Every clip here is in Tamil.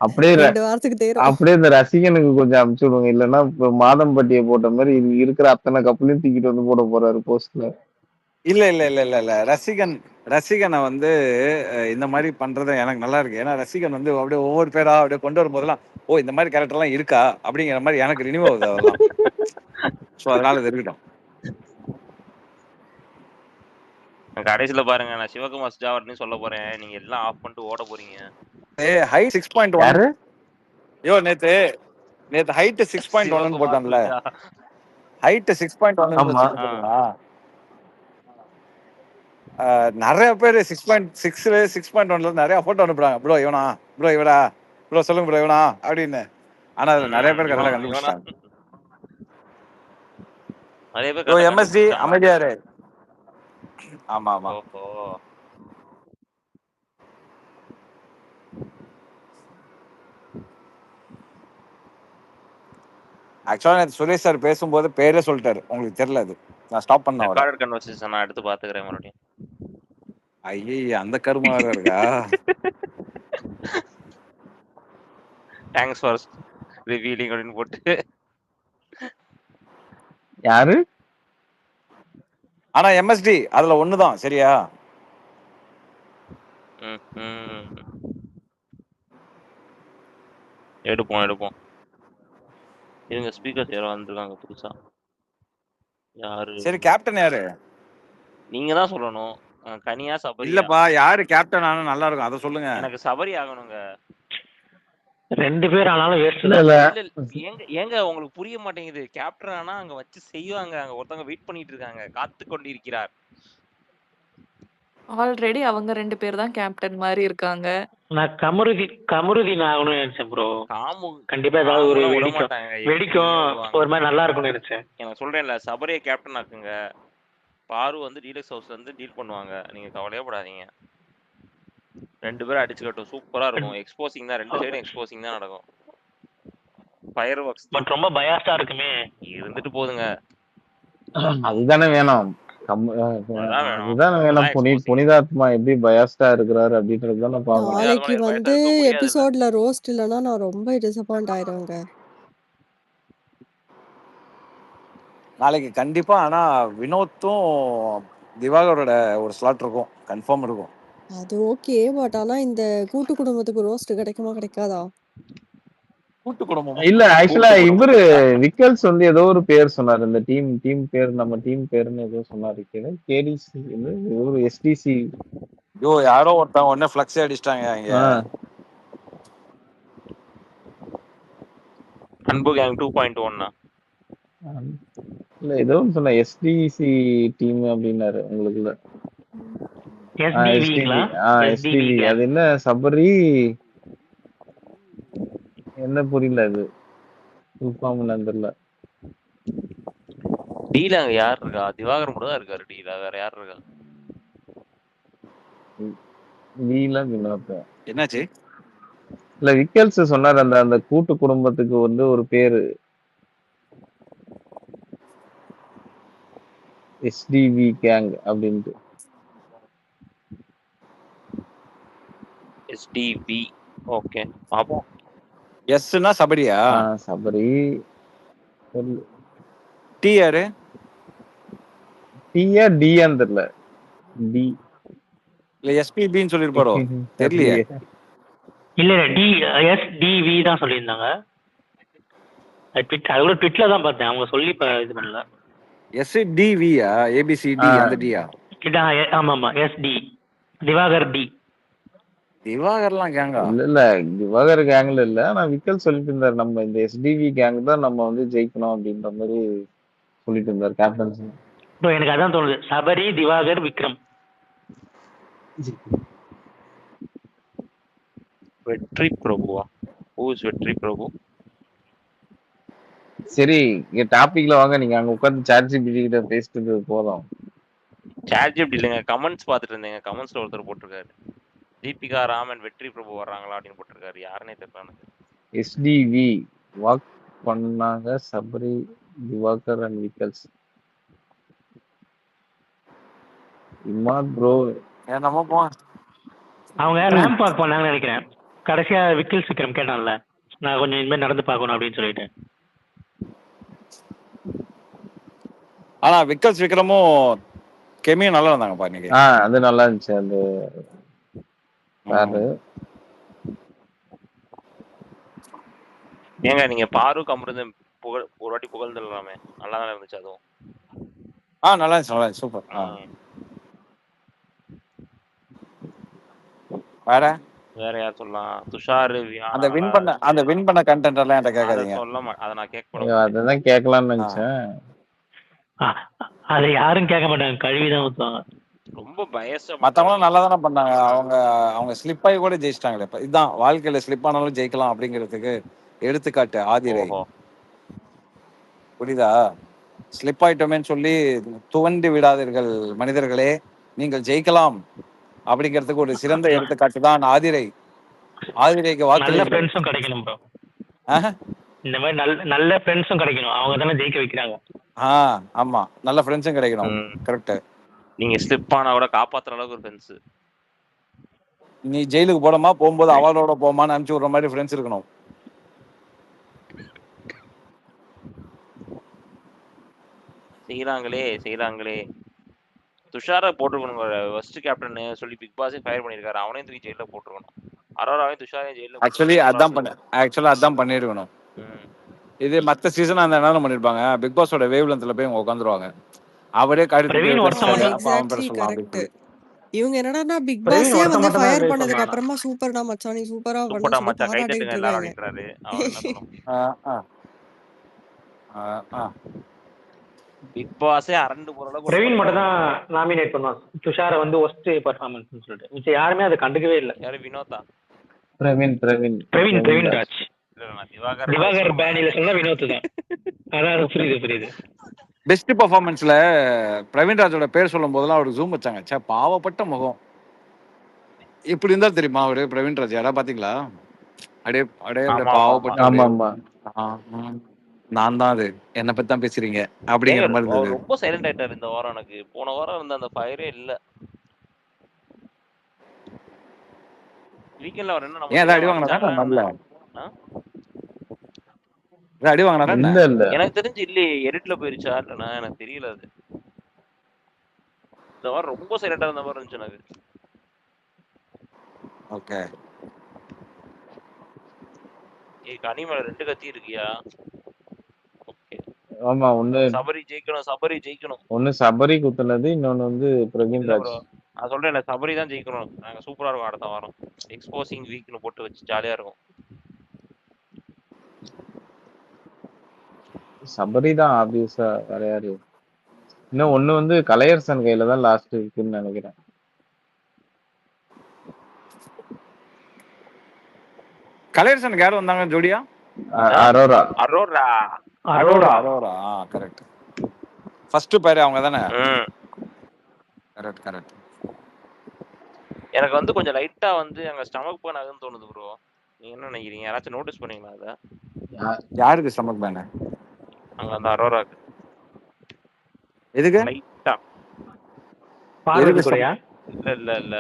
அப்படியே 2 வாரத்துக்கு தேரும். அப்படியே இந்த ரசிகனுக்கு கொஞ்சம் அனுப்பிச்சு விடுங்க. இல்லன்னா இப்ப மாதம் பட்டிய போட்ட மாதிரி இது இருக்கிற அத்தனை கப்பலையும் தூக்கிட்டு வந்து போட போறாரு போஸ்ட்ல. இல்ல ரசிகனை வந்து இந்த மாதிரி பண்றது எனக்கு நல்லா இருக்கு. ஏன்னா ரசிகன் வந்து அப்படியே ஒவ்வொரு பேரா அப்படியே கொண்டு வரும்போதெல்லாம் ஓ இந்த மாதிரி கேரக்டர் எல்லாம் இருக்கா அப்படிங்கிற மாதிரி எனக்கு ரினியூ ஆகுது அதெல்லாம். ஸோ அதனால இது இருக்கட்டும். கடைசியில பாருங்க, நான் சிவகுமார் ஜாவர்னு சொல்ல போறேன், நீங்க எல்லாம் ஆஃப் பண்ணிட்டு ஓட போறீங்க. ஹைட் 6.1. யாரு? ஐயோ நேத்து ஹைட் 6.1 போட்டான்ல. ஹைட் 6.1 நிறைய பேர் 6.6 6.1 நிறைய போட்டோ அனுப்புறாங்க. ப்ரோ இவனா, ப்ரோ இவரா, ப்ரோ சொல்லுங்க ப்ரோ இவனா அப்படின்னு. ஆனா அதுல நிறைய பேர் கரெக்டா கண்டுபிடிச்சாங்க. எம்எஸ்டி அமைதியாரு. ஆமா ஆமா. ஆக்சுவலா நேத்து சுரேஷ் சார் பேசும்போது பேரே சொல்லிட்டாரு. உங்களுக்கு தெரியல அது. நான் ஸ்டாப் பண்ண ரெக்கார்டட் கன்வர்சேஷன் நான் எடுத்து பாத்துக்கிறேன் மறுபடியும். ஐயே அந்த கருமா வேற இருக்கா? தேங்க்ஸ் ஃபார் ரிவீலிங் அப்படின்னு போட்டு. யாரு? ஆனா எம்எஸ்டி அதுல ஒண்ணுதான் சரியா? எடுப்போம். இவங்க ஸ்பீக்கர்ஸ் யாரோ வந்திருக்காங்க புதுசா. யாரு? சரி கேப்டன் யாரு? நீங்க தான் சொல்லணும். கனியா சபரி? இல்லப்பா யாரு கேப்டன் ஆனா நல்லா இருக்கும் அத சொல்லுங்க. எனக்கு சபரி ஆகணுங்க. 2 பேர் ஆனாலும் வேஸ்ட் இல்ல இல்ல. ஏங்க உங்களுக்கு புரிய மாட்டேங்குது. கேப்டன் ஆனா அங்க வச்சு செய்வாங்க. அங்க ஒருத்தவங்க வெயிட் பண்ணிட்டு இருக்காங்க, காத்து கொண்டிருக்கிறார். ஆல்ரெடி அவங்க 2 பேர் தான் கேப்டன் மாதிரி இருக்காங்க. நான் கமருதீன் ஆகணும்னு நினைச்சேன் ப்ரோ. கண்டிப்பா ஏதாவது ஒரு வெடிக்கும் ஒரு மாதிரி நல்லா இருக்கும்னு நினைச்சேன். எனக்கு சொல்றேன்ல, சபரியை கேப்டன் ஆக்குங்க. பாரு வந்து டீலக்ஸ் ஹவுஸ்ல இருந்து டீல் பண்ணுவாங்க. நீங்க கவலையே படாதீங்க. 2 பேரும் அடிச்சுக்கட்டும், சூப்பரா இருக்கும். எக்ஸ்போசிங் தான், 2 சைடும் எக்ஸ்போசிங் தான் நடக்கும். ஃபயர் ஒர்க்ஸ் பட் ரொம்ப பயாஸ்டா இருக்குமே. இருந்துட்டு போதுங்க. அதுதானே வேணும். அதுதான் வேணும். புனிதாத்மா எப்படி பயாஸ்டா இருக்கிறாரு அப்படின்றது தானே பாக்கணும். நாளைக்கு வந்து எபிசோட்ல ரோஸ்ட் இல்லைன்னா நான் ரொம்ப டிசப்பாயிண்ட் ஆயிடுவேங்க. நாளைக்கு கண்டிப்பா. ஆனா வினோத்தும் திவாகரோட ஒரு ஸ்லாட் இருக்கும், கன்ஃபார்ம் இருக்கும். அது ஓகே. பட் ஆனா இந்த கூட்டு குடும்பத்துக்கு ரோஸ்ட் கிடைக்குமா கிடைக்காதா? கூட்டு குடும்பம் இல்ல ஆக்சுவலா இவரு விக்கல்ஸ் வந்து ஏதோ ஒரு பேர் சொன்னாரு. இந்த டீம் பேர் நம்ம டீம் பேருன்னு ஏதோ சொன்னாரு. கேடிசி ஒரு எஸ்டிசி. ஐயோ யாரோ ஒருத்தவங்க உடனே ஃப்ளக்ஸ் அடிச்சிட்டாங்க இங்க. அன்பு கேங் 2.1 இல்ல ஏதோ ஒன்று சொன்ன எஸ்டிசி டீம் அப்படின்னாரு. உங்களுக்குள்ள எஸ்டிவி அது என்ன சபரி என்ன புரியல. அது ஃபுல்ஃபார்ம்ல தெரியல. டீல அங்க யார் இருக்கா? திவாகர் மட்டும் தான் இருக்காரு டீல. வேற யார் இருக்கா? டீல வினோத். என்னாச்சு? இல்ல விக்கல்ஸ் சொன்னார் அந்த கூட்டு குடும்பத்துக்கு வந்து ஒரு பேரு எஸ்டிவி கேங் அப்படின்ட்டு. எஸ்டிவி ஓகே பாப்போம். எஸ்னா சபரியா? சபரி. டி யாரு? டியா டியான்னு தெரியல. டி இல்ல எஸ்பிபின்னு சொல்லிருப்பாரோ தெரியலையே. இல்ல டி எஸ்டிவி தான் சொல்லியிருந்தாங்க. அது கூட ட்விட்ல தான் பார்த்தேன். அவங்க சொல்லி இது பண்ணல. எஸ்டிவியா? ஏபிசிடி அந்த டியா? ஆமா எஸ்டி திவாகர் டி. திவாகர்லாம் கேங்கா? இல்ல திவாகர் கேங்ல இல்ல. ஆனா விக்கல் சொல்லிட்டு இருந்தாரு நம்ம இந்த எஸ்டிவி கேங் தான் நம்ம வந்து ஜெயிக்கணும் அப்படின்ற மாதிரி சொல்லிட்டு இருந்தாரு கேப்டன்ஸ். எனக்கு அதான் தோணுது. சபரி, திவாகர், விக்ரம். வெற்றி பிரபுவா? ஹூ இஸ் வெற்றி பிரபு? சரி இங்க டாபிக்ல வாங்க. நீங்க அங்க உட்கார்ந்து சாட்ஜிபிடி கிட்ட பேசிட்டு போதும். சாட்ஜிபிடி இல்லைங்க, கமெண்ட்ஸ் பார்த்துட்டு இருந்தேங்க. கமெண்ட்ஸ்ல ஒருத்தர் போட்டிருக்காரு, தீபிகா ராமன் வெற்றி பிரபு வர்றாங்களா அப்படின்னு போட்டிருக்காரு. யாருன்னே தெரியல எனக்கு. எஸ்டிவி வாக் பண்ணாங்க சபரி, திவாகர் அண்ட் விக்கல்ஸ். இமாத் ப்ரோ அவங்க ரேம்ப் வாக் பண்ணாங்கன்னு நினைக்கிறேன். கடைசியா விக்கில் விக்ரம் கேட்டான்ல, நான் கொஞ்சம் இனிமேல் நடந்து பார்க்கணும் அப்படின்னு சொல்லிட்டு. ஆனா விக்கல்ஸ் விக்ரமும் கெமியும் நல்லா இருந்தாங்கப்பா இன்னைக்கு. அது நல்லா இருந்துச்சு. அது யாரு ஏங்க நீங்க பாரு கமருதன் ஒரு வாட்டி புகழ்ந்துடலாமே, நல்லா தானே இருந்துச்சு அதுவும். நல்லா இருந்துச்சு, நல்லா இருந்துச்சு, சூப்பர். வேற யார் சொல்லலாம்? துஷார், அந்த வின் பண்ண கண்டென்ட் எல்லாம் என்கிட்ட கேட்காதீங்க. அத நான் கேட்கணும். அதுதான் கேட்கலாம்னு நினைச்சேன். அதை யாரும் கேட்க மாட்டாங்க, கழுவிதான் ஊத்துவாங்க. ரொம்ப பயச. மத்தவங்களும் நல்லா தானே பண்ணாங்க. அவங்க ஸ்லிப் ஆகி கூட ஜெயிச்சிட்டாங்களே. இதுதான் வாழ்க்கையில ஸ்லிப் ஆனாலும் ஜெயிக்கலாம் அப்படிங்கிறதுக்கு எடுத்துக்காட்டு ஆதிரை. புரியுதா? ஸ்லிப் ஆயிட்டோமேன்னு சொல்லி துவண்டு விடாதீர்கள் மனிதர்களே, நீங்கள் ஜெயிக்கலாம் அப்படிங்கிறதுக்கு ஒரு சிறந்த எடுத்துக்காட்டு தான் ஆதிரை. ஆதிரைக்கு நல்ல ஃப்ரெண்ட்ஸும் கிடைக்கணும் ப்ரோ. இந்த மாதிரி நல்ல ஃப்ரெண்ட்ஸும் கிடைக்கணும், அவங்க தானே ஜெயிக்க வைக்கிறாங்க. ஆமா, நல்ல ஃப்ரெண்ட்ஸும் கிடைக்கணும். கரெக்ட். நீங்க ஸ்லிப் ஆனா கூட காப்பாத்துற அளவுக்கு ஒரு ஃப்ரெண்ட்ஸ். நீ ஜெயிலுக்கு போறமா போகும்போது அவளோட போமான்னு அனுப்பிச்சு விடுற மாதிரி ஃப்ரெண்ட்ஸ் இருக்கணும். செய்யறாங்களே. துஷாரை போட்டுருக்கணும், ஃபர்ஸ்ட் கேப்டன் சொல்லி பிக் பாஸே ஃபயர் பண்ணிருக்காரு. அவனையும் தூக்கி ஜெயில போட்டுருக்கணும். அரோராவையும் துஷாரையும் ஜெயில. ஆக்சுவலி அதான் பண்ணிருக்கணும். இது மத்த சீசன் அந்த என்ன பண்ணிருப்பாங்க, பிக் பாஸோட வேவ் லென்த்ல போய் உட்காந்துருவாங்க. அவரே இவங்க என்னடா பிக் பாஸே வந்து ஃபயர் பண்ணதுக்கு அப்புறமா சூப்பர்டா மச்சான், நீ சூப்பரா பண்ண சொல்லி பாராட்டிட்டு இருக்காங்க. பிக் பாஸே அரண்டு போற அளவுக்கு பிரவீன் மட்டும் தான் நாமினேட் பண்ணுவான் துஷாரை வந்து ஒஸ்ட் பெர்ஃபார்மன்ஸ்னு சொல்லிட்டு. மிச்சம் யாருமே அதை கண்டுக்கவே இல்லை. யாரு? வினோதா? பிரவீன் ராஜ். திவாகர் பேனில சொன்னா வினோத் தான். அதான் புரியுது. பெஸ்ட் பெர்ஃபார்மன்ஸ்ல பிரவீன் ராஜோட பேர் சொல்லும் போதெல்லாம் அவருக்கு ஜூம் வச்சாங்க. சே, பாவப்பட்ட முகம் இப்படி இருந்தா தெரியுமா அவரு பிரவீன் ராஜ்? யாரா பாத்தீங்களா? அப்படியே பாவப்பட்ட. நான் தான் அது, என்ன பத்தி தான் பேசுறீங்க அப்படிங்கிற மாதிரி இருந்தது. ரொம்ப சைலண்ட் ஆயிட்டாரு இந்த வாரம். எனக்கு போன வாரம் இருந்த அந்த ஃபயரே இல்ல. வீக்கெண்ட்ல அவர் என்ன ஏன் அடி வாங்கினா? அடி வாங்கினா? எனக்கு தெரிஞ்சு இல்லையே, எடிட்ல போயிருச்சா இல்லைன்னா எனக்கு தெரியல. அது இந்த வாரம் ரொம்ப சைலண்டா இருந்த மாதிரி இருந்துச்சு எனக்கு. ஓகே. கனிமலை 2 கத்தி இருக்கியா? ஆமா, ஒண்ணு சபரி ஜெயிக்கணும். ஒண்ணு சபரி குத்துனது, இன்னொன்னு வந்து பிரவீன் ராஜ். நான் சொல்றேன், சபரி தான் ஜெயிக்கணும். நாங்க சூப்பரா இருக்கும் அடுத்த வாரம். எக்ஸ்போசிங் வீக்னு போட்டு வச்சு ஜாலியா இருக்கும். சபரி தான் ஆப்வியஸா. வேற யாரு? இன்னும் ஒண்ணு வந்து கலையரசன் கையில தான் லாஸ்ட் இருக்குன்னு நினைக்கிறேன். கலையரசனுக்கு யாரும் வந்தாங்க ஜோடியா? அரோரா. கரெக்ட். ஃபர்ஸ்ட் பேர் அவங்க தானே? கரெக்ட். எனக்கு வந்து கொஞ்சம் லைட்டா வந்து அங்க ஸ்டமக் பெயின் ஆகுதுன்னு தோணுது ப்ரோ. நீங்க என்ன நினைக்கிறீங்க? யாராச்சும் நோட்டீஸ் பண்ணீங்களா அத? யாருக்கு ஸ்டமக் பெயின்? அங்க அந்த அரோராக்கு. எதுக்கு? லைட்டா பாருங்க கூடயா? இல்ல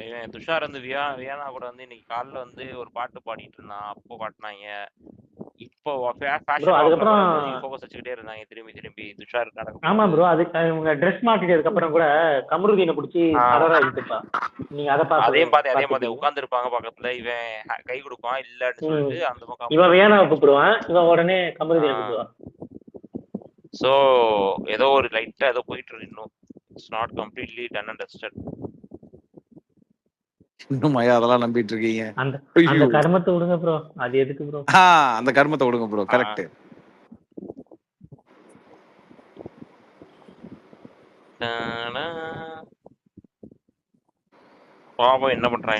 இவன் துஷார் வந்து வியானா கூட வந்து இன்னைக்கு காலைல வந்து ஒரு பாட்டு பாடிட்டு இருந்தான். அப்போ காட்டினாங்க. இப்போ அதுக்கப்புறம் ஃபோக்கஸ் வச்சுக்கிட்டே இருந்தாங்க திரும்பி துஷார் நடக்கும். ஆமா ப்ரோ, அதுக்கு இவங்க ட்ரெஸ் மாட்டிட்டதுக்கு அப்புறம் கூட கமருதீனை பிடிச்சி அரோரா இழுத்துப்பா. நீங்க அதை அதே மாதிரி உட்கார்ந்து இருப்பாங்க பக்கத்துல. இவன் கை கொடுப்பான் இல்லன்னு சொல்லிட்டு அந்த பக்கம் இவன் வியானாவை கூப்பிடுவான், இவன் உடனே கமருதீனை கூப்பிடுவான். சோ ஏதோ ஒரு லைட்டா ஏதோ போயிட்டு இருக்கு. இன்னும் it's not completely done and dusted. இன்னும் மயா அதெல்லாம் நம்பிட்டு இருக்கீங்க? அந்த கர்மத்தை விடுங்க ப்ரோ. அது எதுக்கு ப்ரோ? அந்த கர்மத்தை விடுங்க ப்ரோ. கரெக்ட். பாவம் என்ன பண்றாங்க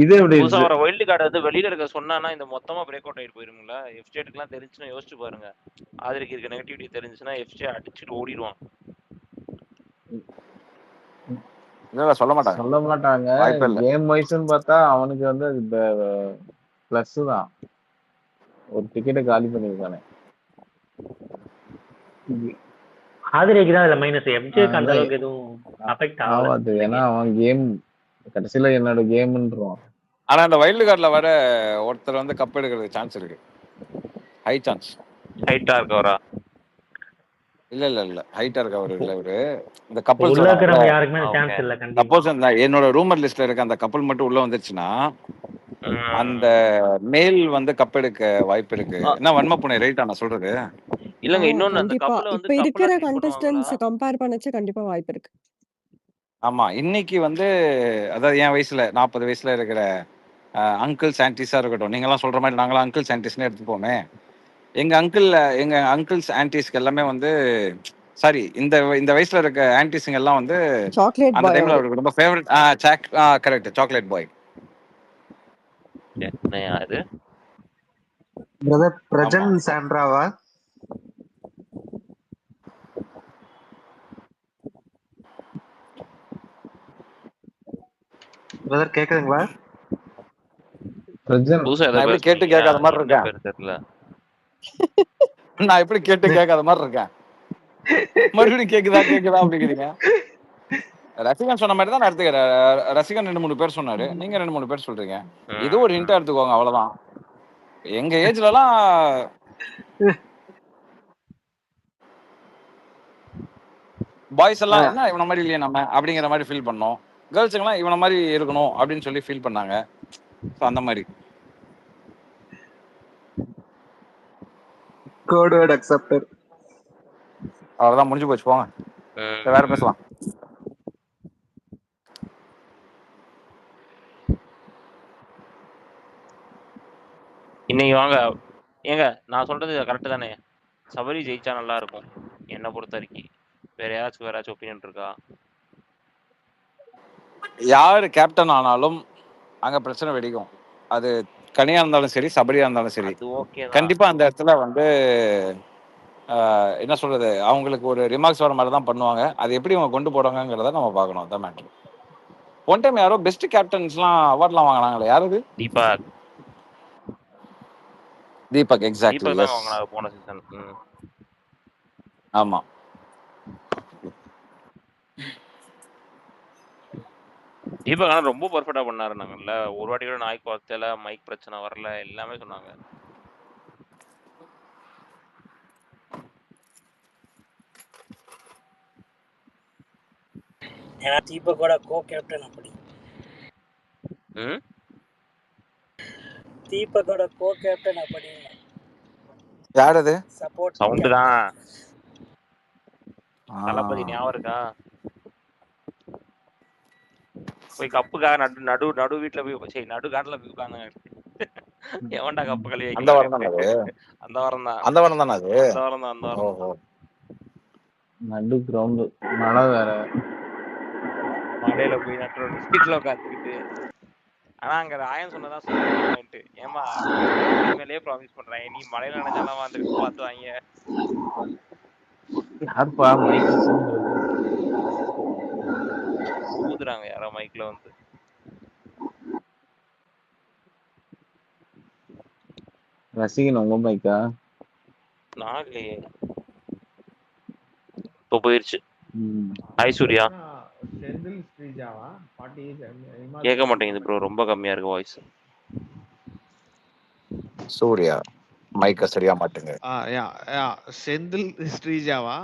இது எப்படி புதுசா வைல்டு கார்டு வந்து வெளியில இருக்க சொன்னானா இந்த மொத்தமா பிரேக் அவுட் ஆயிட்டு போயிருங்களா? எஃப்ஜேட்டுக்குலாம் தெரிஞ்சுன்னா யோசிச்சு பாருங்க. ஆதிரிக்கு இருக்க நெகட்டிவிட்டி தெரிஞ்சுன்னா எஃப்ஜே அடிச்சுட்டு ஓடிடுவான். சொல்ல மாட்டாங்க. கேம் வைஸ்னு பார்த்தா அவனுக்கு வந்து பிளஸ் தான். ஒரு டிக்கெட்டை காலி பண்ணிருக்கானே. ஆதிரைக்கு தான் அதுல மைனஸ். எஃப்ஜேக்கு அந்த அளவுக்கு எதுவும் அஃபெக்ட் ஆகாது. ஏன்னா அவன் கேம் கடைசியில என்னோட கேம்ன்றான். ஆனா அந்த வைல்டு கார்டுல வர ஒருத்தர் வந்து கப் எடுக்கிறதுக்கு சான்ஸ் இருக்கு, ஹை சான்ஸ். ஹைட்டா இருக்கவரா? இல்ல ஹைட்டா இருக்கவர் இல்ல இவரு. இந்த கப்பல்ஸ் உள்ள வராங்கல்ல, இருக்கிறவங்க யாருக்குமே ஓகே. சான்ஸ் இல்ல கண்டிப்பா. சப்போஸ் அந்த என்னோட ரூமர் லிஸ்ட்ல இருக்க அந்த கப்பல் மட்டும் உள்ள வந்துருச்சுன்னா அந்த மேல் வந்து கப் எடுக்க வாய்ப்பு இருக்கு. என்ன வன்ம புனை ரைட்டா நான் சொல்றது? இல்லங்க இன்னொன்னு அந்த கண்டிப்பா. கப்பல வந்து இப்ப கப்பலா இருக்கிற ட்ரீட் பண்ணுவாங்களா? கண்டஸ்டன்ட்ஸ் கம்பேர் பண்ணச்சு கண்டிப்பா வாய்ப்பு இருக்கு. ஆமா, இன்னைக்கு வந்து அதாவது என் வயசுல 40 வயசுல இருக்கிற அங்கிள் ஆன்டிஸா இருக்கட்டும், நீங்கெல்லாம் சொல்ற மாதிரி நாங்களாம் அங்கிள் ஆன்டிஸ்னே எடுத்துப்போமே. எங்க அங்கிள்ஸ் ஆன்டிஸ்க்கு எல்லாமே வந்து சாரி இந்த இந்த வயசுல இருக்க ஆன்டிஸுங்க எல்லாம் வந்து சாக்லேட் அந்த பாய் டைம்ல அவரு. அவருக்கு ரொம்ப ஃபேவரட். Correct, chocolate boy. என்னையா இது? பிரதர் ஆமா, பிரஜன் சாண்ட்ராவா? பிரதர் கேக்குதுங்களா? பிரஜன் புதுசா நான் ஏதோ எப்படி பேர் கேட்டு சொன்னீங்க. கேட்காத மாதிரி என்ன இருக்கேன்? பேர் தெரியல. நான் எப்படி கேட்டு கேட்காத மாதிரி இருக்கேன்? மறுபடியும் கேக்குதா அப்படிங்கிறீங்க. ரசிகன் சொன்ன மாதிரி தான் நான் எடுத்துக்கிறேன். ரசிகன் 2-3 பேர் சொன்னாரு, நீங்க 2-3 பேர் சொல்றீங்க. இது ஒரு ஹிண்டா எடுத்துக்கோங்க, அவ்வளவுதான். எங்க ஏஜ்ல எல்லாம் பாய்ஸ் எல்லாம் என்ன இவன மாதிரி இல்லையே நம்ம அப்படிங்கிற மாதிரி ஃபீல் பண்ணோம். கேர்ள்ஸுங்க எல்லாம் இவன மாதிரி இருக்கணும் அப்படின்னு சொல்லி ஃபீல் பண்ணாங்க. அந்த மாதிரி கோட் வேர்ட் அக்செப்டட். அவ்வளவுதான், முடிஞ்சு போச்சு, போங்க. வேற பேசலாம். இன்னைக்கு வாங்க ஏங்க, நான் சொல்றது கரெக்ட் தானே? சபரி ஜெயிச்சா நல்லா இருக்கும் என்ன பொறுத்த வரைக்கும். வேற யாராச்சும் ஒப்பீனியன் இருக்கா? யாரு கேப்டன் ஆனாலும் அங்க பிரச்சனை வெடிக்கும். அது கனியா இருந்தாலும் சரி, சபரியா இருந்தாலும் சரி, அது ஓகே தான். கண்டிப்பா அந்த இடத்துல வந்து என்ன சொல்றது, அவங்களுக்கு ஒரு ரிமார்க்ஸ் வர மாதிரி தான் பண்ணுவாங்க. அது எப்படி அவங்க கொண்டு போறாங்கிறத நம்ம பார்க்கணும். அதான் மேட்ரு. ஒன் டைம் யாரோ பெஸ்ட் கேப்டன்ஸ்லாம் அவார்ட்லாம் வாங்கினாங்களே, யாரு? தீபக் எக்ஸாக்ட்லி, தீபக் தான் எஸ். வாங்கினாங்க போன சீசன். ஆமா, தீபக் ஆனால் ரொம்ப பர்ஃபெக்டா பண்ணாரு. நாங்கல்ல ஒரு வாட்டி கூட நாய்க்கு வார்த்தையில மைக் பிரச்சனை வரல, எல்லாமே சொன்னாங்க. ஏன்னா தீபக்கோட கோ கேப்டன் அப்படி. தீபக்கோட கோ கேப்டன் அப்படி. யார் அது? சப்போர்ட் சவுண்ட் தான். தளபதி ஞாபகம் இருக்கா? போய் கப்புக்காக நடு வீட்டுல போய் சரி நடு காட்டுல போய் உட்கார்ந்தாங்க. எவன்டா கப்பு கழுவி அந்த வாரம் தான் அது. அந்த வாரம் தான். அந்த வாரம் தானே அது? அந்த வாரம் தான். அந்த வாரம் நடு கிரவுண்ட் மழை வேற. மழையில போய் நட்டு வீட்டுல உட்காந்துக்கிட்டு. ஆனா அங்க ராயன் சொன்னதான் சொல்லிட்டு ஏமா மேலேயே ப்ராமிஸ் பண்றேன், நீ மழையில நினைச்சாலும் வந்துட்டு பார்த்து வாங்க. யாருப்பா மைக்ல ஊதுறாங்க யாரோ மைக்ல வந்து. ரசிகன் உங்க மைக்கா? நான் இல்லையே, இப்போ போயிருச்சு. ஹாய் சூர்யா. செந்தில் ஸ்ரீஜாவா? 40 கேட்க மாட்டேங்குது ப்ரோ, ரொம்ப கம்மியா இருக்கு வாய்ஸ். சூர்யா மைக்க சரியா மாட்டுங்க. செந்தில் ஸ்ரீஜாவா?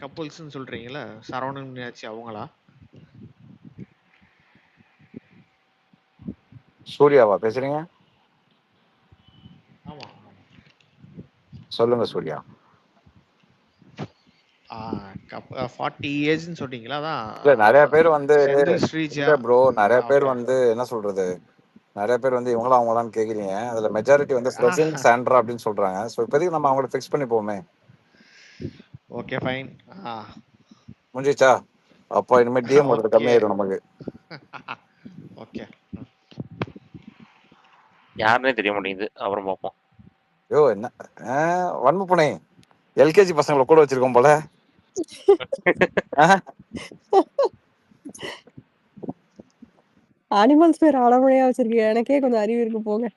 கப்புள்ஸ்னு சொல்றீங்களா? சரவணன் மீனாட்சி அவங்களா? சூர்யாவா பேசுறீங்க? ஆமா, சொல்லுங்க சூர்யா. 40 இயர்ஸ்னு சொல்றீங்களா? அதான் இல்ல நிறைய பேர் வந்து செந்தில் ஸ்ரீஜா ப்ரோ, நிறைய பேர் வந்து என்ன சொல்றது, நிறைய பேர் வந்து இவங்களா அவங்களான்னு கேக்குறீங்க. அதுல மெஜாரிட்டி வந்து பிரசன் சாண்ட்ரா அப்படின்னு சொல்றாங்க. சோ இப்போதைக்கு நம்ம அவங்கள ஃபிக்ஸ் பண்ணி போமே. Okay fine. முடிஞ்சிச்சா? அப்போ இனிமே டிஎம் வருது கம்மியாயிரும் நமக்கு. ஓகே, யாருன்னே தெரிய மாட்டேங்குது, அப்புறம் பார்ப்போம். யோ என்ன வன்ம புனை எல்கேஜி பசங்களை கூட வச்சிருக்கோம் போல. அனிமல்ஸ் பேர் அடமழையா வச்சிருக்கீங்க, எனக்கே கொஞ்சம் அறிவு இருக்கு போங்க.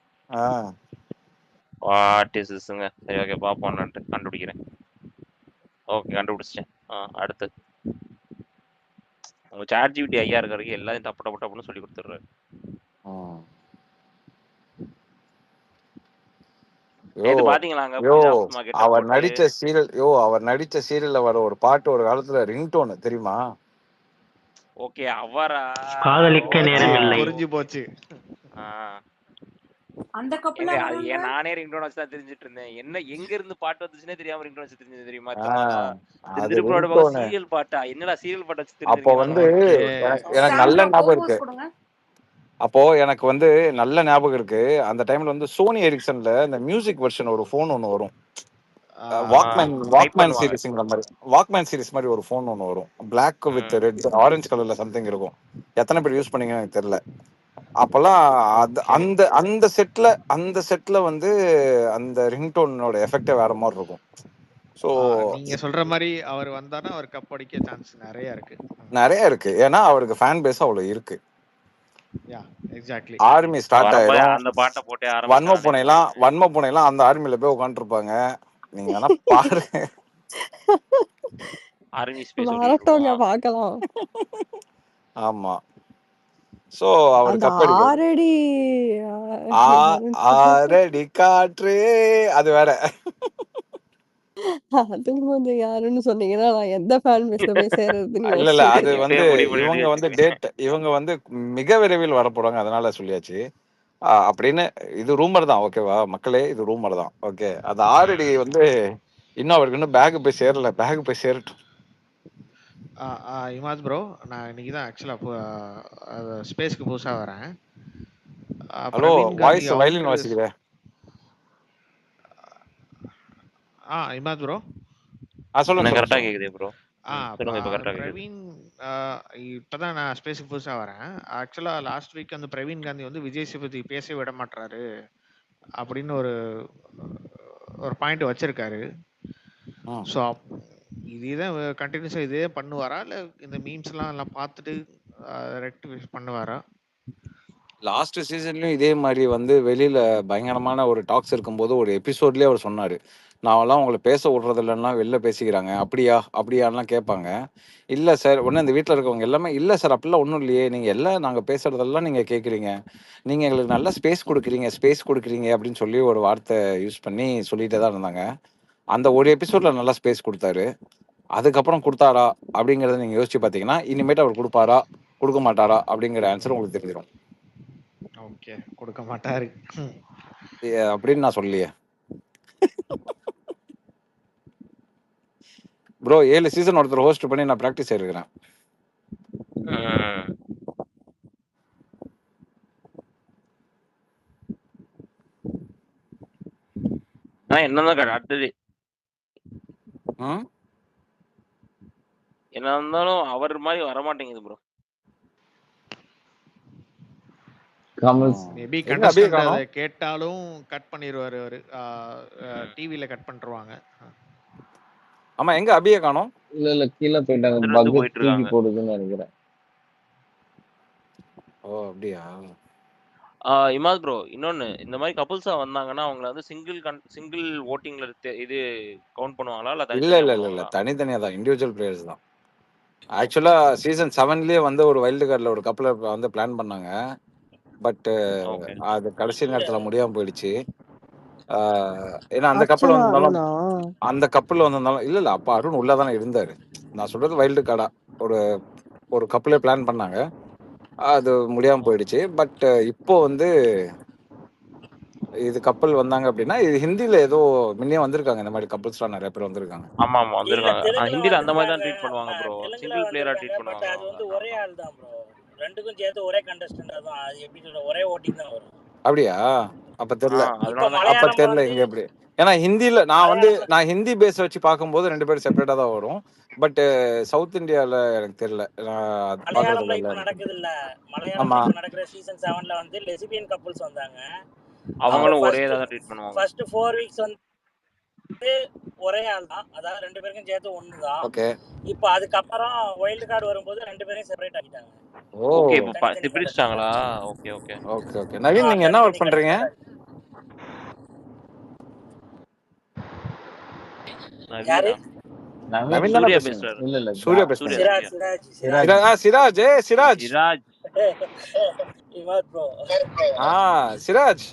வாட் இஸ் திஸ்ங்க? சரி ஓகே பாப்போம், கண்டுபிடிக்கிறேன். ஓகே கண்டுபிடிச்சிட்டேன். அடுத்து உங்க சாட் ஜிபிடி ஐயா இருக்க வரைக்கும் எல்லாத்தையும் டப்புன்னு சொல்லி கொடுத்துட்றாரு. ம். யோ நேத்து பாத்தீங்களாங்க யோ புனிதா சும்மா கெட்ட அவர் போட்டு நடிச்ச சீரியல் அவர் நடிச்ச சீரியல்ல வர ஒரு பாட்டு ஒரு காலத்துல ரிங்டோன் தெரியுமா? ஓகே அவரா காதலிக்க ஓகே நேரமில்லை. புரிஞ்சு போச்சு. அந்த கப்பலா ஏங்க அது வராங்க. நானே ரிங்டோன் வச்சு தான் தெரிஞ்சிட்டு இருந்தேன். என்ன எங்க இருந்து பாட்டு வந்துச்சுன்னே தெரியாம ரிங்டோன் வச்சு தெரிஞ்சது தெரியுமா ஆ, இத்தனை நாளா? அது திருப்புறோட பக்கம் ரிங்டோனு. சீரியல் பாட்டா என்னடா சீரியல் பாட்டு வச்சு அப்போ தெரிஞ்சிருக்கீங்களான்னு வந்து ஓகே. எனக்கு நல்ல சாண்ட்ரா ஞாபகம் போஸ் இருக்கு. கொடுங்க. அப்போ எனக்கு வந்து நல்ல ஞாபகம் இருக்கு. அந்த டைம்ல வந்து சோனி எரிக்சன்ல இந்த மியூசிக் வெர்ஷன் ஒரு ஃபோன் ஒன்று வரும். வாக்மேன் டைப் வாக்மேன் பண்ணுவாங்க. சீரிஸ்ங்கிற மாதிரி வாக்மேன் சீரிஸ் மாதிரி ஒரு ஃபோன் ஒன்று வரும். பிளாக் வித் ரெட் ஆரஞ்சு கலர்ல சம்திங் இருக்கும். எத்தனை பேர் யூஸ் பண்ணீங்கன்னு எனக்கு தெரியல. அப்பெல்லாம் அது ஓகே. அந்த செட்ல வந்து அந்த ரிங்டோனோட எஃபெக்டே வேற மாதிரி இருக்கும். ஸோ நீங்க சொல்ற மாதிரி அவர் வந்தாருன்னா அவர் கப் அடிக்க சான்ஸ் நிறைய இருக்கு. நிறைய இருக்கு. ஏன்னா அவருக்கு ஃபேன் பேஸ் அவ்வளவு இருக்கு. Yeah exactly. ஆர்மி ஸ்டார்ட் வரப்ப ஆயிரும். அந்த பாட்டை போட்டே வன்ம ஆரம்பிச்சாங்க. புனையெல்லாம் அந்த ஆர்மில போய் உட்காந்துருப்பாங்க. நீங்க வேணா பாருங்க. ஆர்மி ஸ்பேஸ் வரட்டோங்க ஓட்டிட்டு பார்க்கலாம். ஆமா. சோ அவர் அந்த கப் அடிக்கிறது. ஆரடி ஆரடி காற்று அது வேற. அதுவும் கொஞ்சம் யாருன்னு சொன்னீங்கன்னா நான் எந்த ஃபேன் பேஸ்ல போய் சேர்றதுன்னு இல்ல அது யோசிச்சுட்டு வந்து இப்பயே இவங்க வந்து இவங்க வந்து மிக விரைவில் வரப்போறாங்க. அதனால சொல்லியாச்சு. அப்படின்னு இது ரூமர் தான். ஓகேவா மக்களே, இது ரூமர் தான். ஓகே, அந்த ஆரடி வந்து இன்னும் அவருக்கு இன்னும் பேக் போய் சேரல. பேக் போய் சேரட்டும். இமாஜ் ப்ரோ, நான் இன்னைக்கு தான் ஆக்சுவலா ஸ்பேஸ்க்கு புதுசா வரேன். Hello, Praveen Gandhi voice violin வாசிக்குதே. இமாஜ் ப்ரோ சொல்லுங்க. கரெக்டா கேக்குதே ப்ரோ. சொல்லுங்க இப்ப கரெக்டா கேக்குது. பிரவீன் இப்பதான் நான் ஸ்பேஸ்க்கு புதுசா வரேன். ஆக்சுவலா லாஸ்ட் வீக் அந்த பிரவீன் காந்தி வந்து விஜய் சேதுபதி பேச விட மாட்டாரு அப்படின்னு ஒரு பாயிண்ட் வச்சிருக்காரு. ஸோ இதுதான் கண்டினியூஸா இதே பண்ணுவாரா, இல்ல இந்த மீம்ஸ் எல்லாம் பார்த்துட்டு ரெக்டிஃபை பண்ணுவாரா? லாஸ்ட் சீசன்லயும் இதே மாதிரி வந்து வெளியில பயங்கரமான ஒரு டாக்ஸ் இருக்கும்போது ஒரு எபிசோட்லயே அவர் சொன்னாரு, நான்லாம் உங்களை பேச விடுறது இல்லைன்னா வெளில பேசிக்கிறாங்க. அப்படியான்லாம் கேட்பாங்க. இல்ல சார், ஒன்னும் இந்த வீட்டில் இருக்கவங்க எல்லாமே இல்ல சார் அப்படிலாம் ஒன்றும் இல்லையே, நீங்க எல்லாம் நாங்க பேசுறதெல்லாம் நீங்க கேட்குறீங்க, நீங்க எங்களுக்கு நல்லா ஸ்பேஸ் கொடுக்குறீங்க அப்படின்னு சொல்லி ஒரு வார்த்தை யூஸ் பண்ணி சொல்லிட்டே தான் இருந்தாங்க. அந்த ஒரு எபிசோட்ல நல்லா ஸ்பேஸ் கொடுத்தாரு. அதுக்கப்புறம் கொடுத்தாரா அப்படிங்கறத நீங்க யோசிச்சு பாத்தீங்கன்னா இனிமேட்டு அவர் கொடுப்பாரா கொடுக்க மாட்டாரா அப்படிங்கிற ஆன்சர் உங்களுக்கு தெரிஞ்சிடும். ஓகே, கொடுக்க மாட்டாரு அப்படின்னு நான் சொல்லியே ப்ரோ. 7 சீசன் ஒருத்தர் ஹோஸ்ட் பண்ணி நான் பிராக்டிஸ் ஆயிருக்கிறேன். என்னதான் அடுத்தது என்ன இருந்தாலும் அவர் மாதிரி வரமாட்டேங்குது ப்ரோ. மேபி கண்டஸ்டன்ட் அதை கேட்டாலும் கட் பண்ணிடுவாரு அவரு. டிவில கட் பண்ணிடுவாங்க. ஆமா, எங்க அபியை காணோம்? இல்ல கீழே போயிட்டாங்க. பக் தூக்கி போடுதுன்னு நினைக்கிறேன். ஓ அப்படியா? இமாத் ப்ரோ, இன்னொன்னு, இந்த மாதிரி கப்புள்ஸா வந்தாங்கன்னா அவங்கள வந்து சிங்கிள் ஓட்டிங்ல இது கவுண்ட் பண்ணுவாங்களா இல்ல தனித்தனியா தான், இண்டிவிஜுவல் பிளேயர்ஸ் தான். ஆக்சுவலா சீசன் 7லயே வந்து ஒரு வைல்டு கார்டுல ஒரு கப்பல வந்து பிளான் பண்ணாங்க. பட் அது கடைசி நேரத்துல முடியாம போயிடுச்சு. ஏன்னா அந்த கப்பல் வந்திருந்தாலும் இல்ல அப்ப அருண் உள்ளதானே இருந்தாரு. நான் சொல்றது வைல்டு கார்டா ஒரு கப்பலே பிளான் பண்ணாங்க. அது முடியாம போயிடுச்சு. பட் இப்போ வந்து இது கப்பல் வந்தாங்க அப்படின்னா இது ஹிந்தில ஏதோ முன்னே வந்திருக்காங்க. இந்த மாதிரி கப்பல்ஸ்லாம் நிறைய பேர் வந்திருக்காங்க. ஆமா வந்திருக்காங்க. ஹிந்தில அந்த மாதிரி தான் ட்ரீட் பண்ணுவாங்க ப்ரோ. சிங்கிள் பிளேயரா ட்ரீட் பண்ணுவாங்க. அது வந்து ஒரே ஆள் தான் ப்ரோ. ரெண்டுக்கும் சேர்த்து ஒரே கண்டஸ்டன்ட் தான். அது எப்படி சொல்ற, ஒரே ஓட்டிங் தான் வரும். அப்படியா? அப்ப தெரியல எங்க எப்படி. ஏன்னா ஹிந்தில நான் ஹிந்தி பேஸ் வச்சு பார்க்கும்போது 2 பேரும் செப்பரேட்டா தான் வரும். பட் சவுத் இந்தியால எனக்கு தெரியல. மலையாளம்ல இப்ப நடக்குது இல்ல, மலையாளம்ல நடக்கிற சீசன் 7ல வந்து லெஸ்பியன் கப்புள்ஸ் வந்தாங்க. அவங்களும் ஒரே தான் ட்ரீட் பண்ணுவாங்க. ஃபர்ஸ்ட் 4 வீக்ஸ் வந்து ஒரே ஆள் தான். அதாவது 2 பேருக்கும் சேர்த்து ஒண்ணு தான். ஓகே. இப்போ அதுக்கப்புறம் வைல்ட் கார்டு வரும்போது 2 பேரையும் செப்பரேட் ஆக்கிட்டாங்க. ஓகே, இப்போ பிரிச்சாங்களா? ஓகே. நவீன், நீங்க என்ன வர்க் பண்றீங்க? நவீன் தான பேசுறாரு. இல்ல சூர்யா பேசுறாரு. சிராஜ். இமாத் ப்ரோ சிராஜ்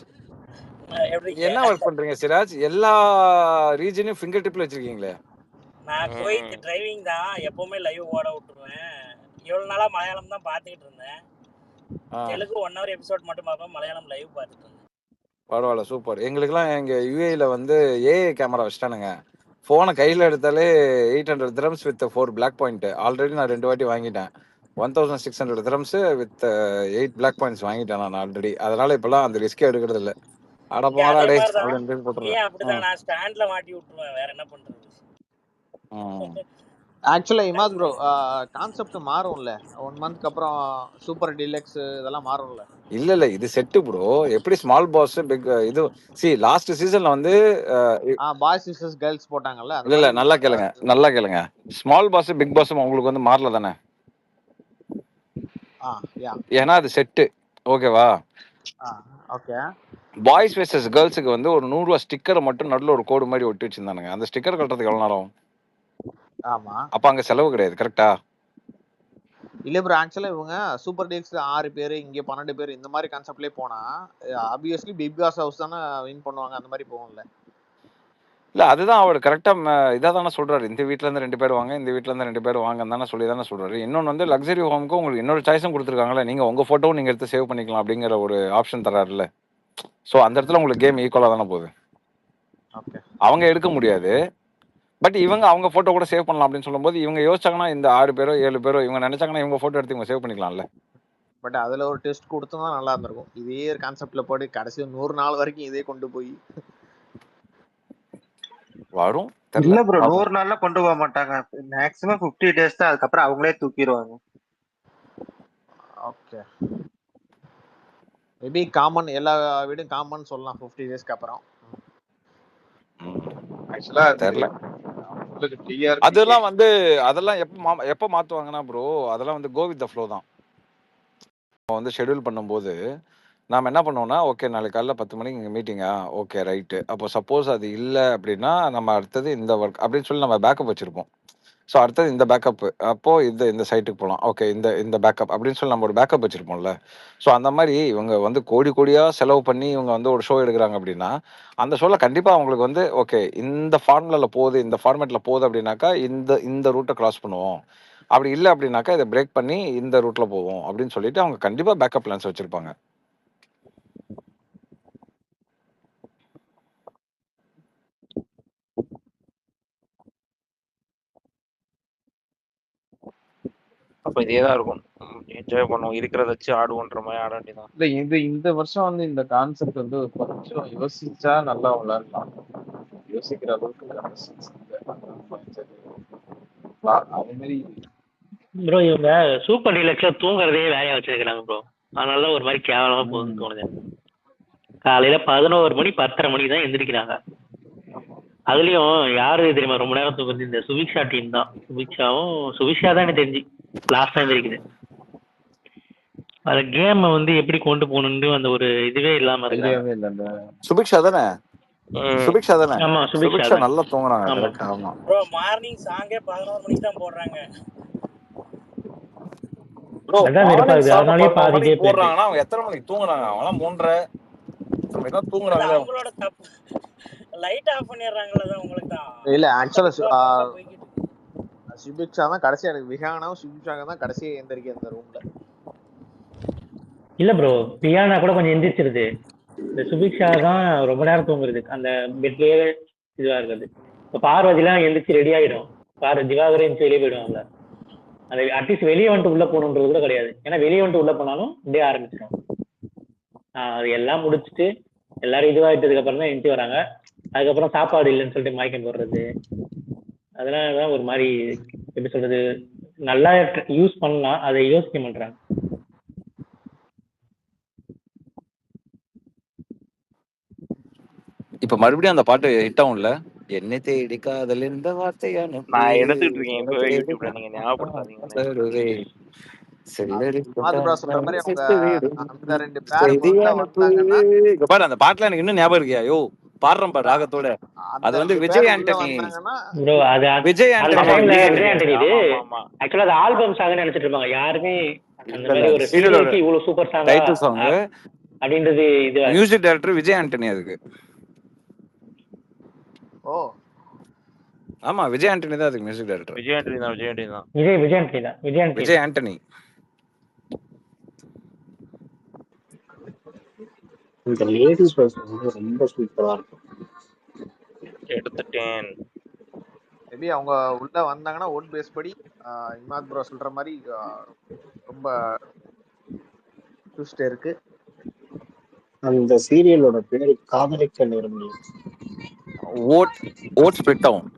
எப்படிங்க? என்ன ஒர்க் பண்றீங்க சிராஜ்? எல்லா ரீஜனையும் ஃபிங்கர் டிப்ல வச்சிருக்கீங்களே. நான் குவைத் டிரைவிங் தான், எப்பவுமே லைவ் ஓட விட்டுருவேன். இவ்வளவு நாளா மலையாளம் தான் பார்த்துக்கிட்டு இருந்தேன். தெலுங்கு 1 hour எபிசோட் மட்டும் பார்ப்பேன், மலையாளம் லைவ் பார்த்துட்டு இருந்தேன். பரவாயில்ல, சூப்பர். எங்களுக்குலாம் எங்க யூஏல வந்து ஏஏ கேமரா வச்சிட்டானுங்க. போனை கையில எடுத்தாலே 800 dirhams with 4 block point. Already நான் 2 வாட்டி வாங்கிட்டேன். 1600 dirhams வித் 8 பிளாக் பாயிண்ட்ஸ் வாங்கிட்டேன் நான் ஆல்ரெடி. அதனால இப்பெல்லாம் அந்த ரிஸ்கே எடுக்கிறது இல்ல. அட இங்க போடா அதே டேய் மாதிரி தான், அப்படின்னு போட்டுருவேன். இங்கேயும் அப்படிதான். நான் ஸ்டாண்ட்ல மாட்டி விட்டுருவேன், வேற என்ன பண்றது? ஆக்சுவலா இமாத் ப்ரோ கான்செப்ட் மாறும்ல 1 monthக்கு அப்புறம் சூப்பர் டீலக்ஸ் இதெல்லாம் மாறும்ல. இல்ல இது செட்டு ப்ரோ. எப்படி ஸ்மால் பாஸ் பிக் இது லாஸ்ட் சீசன்ல வந்து பாய்ஸ் விசஸ் கேர்ள்ஸ் போட்டாங்கல்ல. இல்ல நல்லா கேளுங்க. ஸ்மால் பாஸ் பிக் பாஸ் உங்களுக்கு வந்து மாறல தானே? ஏன்னா அது செட்டு, ஓகேவா? ஓகே. பாய்ஸ் வெர்சஸ் கேர்ள்ஸுக்கு வந்து ஒரு 100 ரூபா ஸ்டிக்கரை மட்டும் நடுவில் ஒரு கோடு மாதிரி ஒட்டி வச்சிருந்தானுங்க. அந்த ஸ்டிக்கர் கட்டுறதுக்கு எவ்வளவு நேரம்? ஆமா. அப்ப அங்க செலவு கிடையாது, கரெக்டா? இல்ல ப்ரோ, ஆக்சுவலா இவங்க சூப்பர் டீல்ஸ் 6 பேர், இங்க 12 பேர், இந்த மாதிரி கான்செப்ட்லயே போனா ஆப்வியஸ்லி பிக் பாஸ் ஹவுஸ் தானே வின் பண்ணுவாங்க, அந்த மாதிரி போகும்ல. இல்ல அதுதான் அவர் கரெக்டா இதா தானே சொல்றாரு. இந்த வீட்ல இருந்து 2 பேர் வாங்க, இந்த வீட்ல இருந்து 2 பேர் வாங்கன்னு தானே சொல்லி தானே சொல்றாரு. இன்னொன்னு வந்து லக்ஸரி ஹோமுக்கு உங்களுக்கு இன்னொரு சாய்ஸும் கொடுத்துருக்காங்களே. நீங்க உங்க போட்டோவும் நீங்க எடுத்து சேவ் பண்ணிக்கலாம் அப்படிங்கிற ஒரு ஆப்ஷன் தராருல்ல. ஸோ அந்த இடத்துல உங்களுக்கு கேம் ஈக்குவலா தானே போகுது. அவங்க எடுக்க முடியாது, பட் இவங்க அவங்க போட்டோ கூட சேவ் பண்ணலாம் அப்படின்னு சொல்லும்போது இவங்க யோசிச்சாங்கன்னா இந்த 6 பேரோ 7 பேரோ இவங்க நினைச்சாங்கன்னா இவங்க போட்டோ எடுத்து இவங்க சேவ் பண்ணிக்கலாம்ல. பட் அதுல ஒரு டெஸ்ட் கொடுத்தா நல்லா இருந்திருக்கும். இதே கான்செப்ட்ல போட்டு கடைசி 100 நாள் வரைக்கும் இதே கொண்டு போய் வரும். இல்ல ப்ரோ, 100 நாள்ல கொண்டு போக மாட்டாங்க. மேக்ஸிமம் 50 days தான். அதுக்கப்புறம் அவங்களே தூக்கிடுவாங்க. ஓகே. மேபி காமன், எல்லா வீடும் காமன் சொல்லலாம் 50 daysக்கு அப்புறம். ஆக்சுவலா தெரியல. அதெல்லாம் வந்து அதெல்லாம் எப்ப மாத்துவாங்கன்னா ப்ரோ, அதெல்லாம் வந்து கோ வித் த ஃப்ளோ தான். வந்து ஷெட்யூல் பண்ணும்போது நாம என்ன பண்ணுவோம்னா, ஓகே நாளைக்கு காலைல 10 மணிக்கு இங்கே மீட்டிங்கா, ஓகே ரைட்டு. அப்போ சப்போஸ் அது இல்லை அப்படின்னா நம்ம அடுத்தது இந்த ஒர்க் அப்படின்னு சொல்லி நம்ம பேக்கப் வச்சிருப்போம். ஸோ அடுத்தது இந்த பேக்கப், அப்போ இந்த சைட்டுக்கு போகலாம், ஓகே இந்த பேக்கப் அப்படின்னு சொல்லி நம்ம ஒரு பேக்கப் வச்சிருப்போம்ல. ஸோ அந்த மாதிரி இவங்க வந்து கோடியா செலவு பண்ணி இவங்க வந்து ஒரு ஷோ எடுக்கிறாங்க அப்படின்னா அந்த ஷோவில் கண்டிப்பாக அவங்களுக்கு வந்து ஓகே இந்த ஃபார்முலாவில் போகுது, இந்த ஃபார்மேட்டில் போகுது அப்படின்னாக்கா இந்த ரூட்டை கிராஸ் பண்ணுவோம். அப்படி இல்லை அப்படின்னாக்கா இதை பிரேக் பண்ணி இந்த ரூட்ல போவோம் அப்படின்னு சொல்லிட்டு அவங்க கண்டிப்பாக பேக்கப் பிளான்ஸ் வச்சிருப்பாங்க. அப்ப இதேதான் இருக்கும். என்ஜாய் பண்ணுவோம், இருக்கிறத வச்சு ஆடுவோன்ற மாதிரி ஆட வேண்டியதான். இல்ல இந்த வருஷம் வந்து இந்த கான்செப்ட் வந்து கொஞ்சம் யோசிச்சா நல்லா விளையாடலாம். யோசிக்கிற அளவுக்கு அதே மாதிரி ப்ரோ இவங்க சூப்பர் டீலக்ஸ்ல தூங்குறதே வேலையா வச்சிருக்காங்க ப்ரோ. அதனால ஒரு மாதிரி கேவலமா போகுதுன்னு தோணுது. காலையில 11 மணி 10:30 மணிக்கு தான் எந்திரிக்கிறாங்க. அதுலயும் யாரு தெரியுமா ரொம்ப நேரம் தூங்குறது? இந்த சுபிக்ஷா டீம் தான். சுபிக்ஷா தான் எனக்கு தெரிஞ்சு லாஸ்டா எந்திரிக்குது. அந்த கேம் வந்து எப்படி கொண்டு போகணும்னு அந்த ஒரு இதுவே இல்லாம இருக்கு. சுபிக்ஷா தானே? ஆமா சுபிக்ஷா நல்லா தூங்குறாங்க. ஆமா ப்ரோ, மார்னிங் சாங்கே 11 மணிக்கு தான் போடுறாங்க. ப்ரோ அதனாலே பாதி பேர் போடுறாங்கன்னா அவங்க எத்தனை மணிக்கு தூங்குறாங்க? அவங்க 3:30 தான் தூங்குறாங்க. அவங்களோட தப்பு. லைட் ஆஃப் பண்ணிடுறாங்களா உங்களுக்கு தான். இல்ல ஆக்சுவலா சுபிக்ஷா தான் கடைசியா, எனக்கு விஹானாவும் சுபிக்ஷாங்க தான் கடைசியா எந்திரிக்க அந்த ரூம்ல. இல்ல ப்ரோ, பியானா கூட கொஞ்சம் எந்திரிச்சிருது. இந்த சுபிக்ஷா தான் ரொம்ப நேரம் தூங்குறது, அந்த பெட்லயே இதுவா இருக்குது. இப்போ பார்வதிலாம் எந்திரிச்சு ரெடி ஆயிடும். திவாகரே எந்திரிச்சு வெளியே போயிடுவாங்கல்ல. அந்த அட்லீஸ்ட் வெளியே வந்துட்டு உள்ள போகணுன்றது கூட கிடையாது. ஏன்னா வெளியே வந்துட்டு உள்ள போனாலும் இப்படியே ஆரம்பிச்சிடும். அது எல்லாம் முடிச்சுட்டு எல்லாரும் இதுவாகிட்டதுக்கு அப்புறம் தான் எந்திரிச்சு வராங்க. அதுக்கப்புறம் சாப்பாடு இல்லைன்னு சொல்லிட்டு மயக்கம் போடுறது, அதெல்லாம் ஒரு மாதிரி எப்படி சொல்றது, நல்லா யூஸ் பண்ணலாம், அதை யோசிக்க மாட்டாங்க. இப்ப மறுபடியும் அந்த பாட்டு ஹிட் ஆகும்ல, என்ன தேடி காதல் இந்த வார்த்தையா நான் எடுத்துட்டு இருக்கேன் இப்போ யூடியூப்ல, நீங்க ஞாபகப்படுத்தாதீங்க. அந்த பாட்டுல எனக்கு இன்னும் ஞாபகம் இருக்கியா? யோ பாடுறேன் பாரு ராகத்தோட. அது வந்து விஜய் ஆண்டனி. விஜய் ஆண்டனி ஆக்சுவலா அது ஆல்பம் சாங் நினைச்சிட்டு இருப்பாங்க. யாருமே அந்த மாதிரி ஒரு சீரியலுக்கு இவ்வளவு சூப்பர் சாங்கா டைட்டில் சாங் அப்படின்றது இது மியூசிக் டைரக்டர் விஜய் ஆண்டனி அதுக்கு. ஓ ஆமா விஜய் ஆண்டனி தான் அதுக்கு மியூசிக் டைரக்டர். விஜய் ஆண்டனி தான் விஜய் ஆண்டனி தான் விஜய் ஆண்டனி. இந்த லேடிஸ் வெர்ஷன் வந்து ரொம்ப சூப்பரா இருக்கும். எடுத்துட்டேன். மேபி அவங்க உள்ள வந்தாங்கன்னா ஓட் பேஸ் படி இமாத் ப்ரோ சொல்ற மாதிரி ரொம்ப ட்விஸ்ட் இருக்கு. அந்த சீரியலோட பேரு காதலிக்க நேரம். ஓட் ஸ்பிளிட் ஆகும்.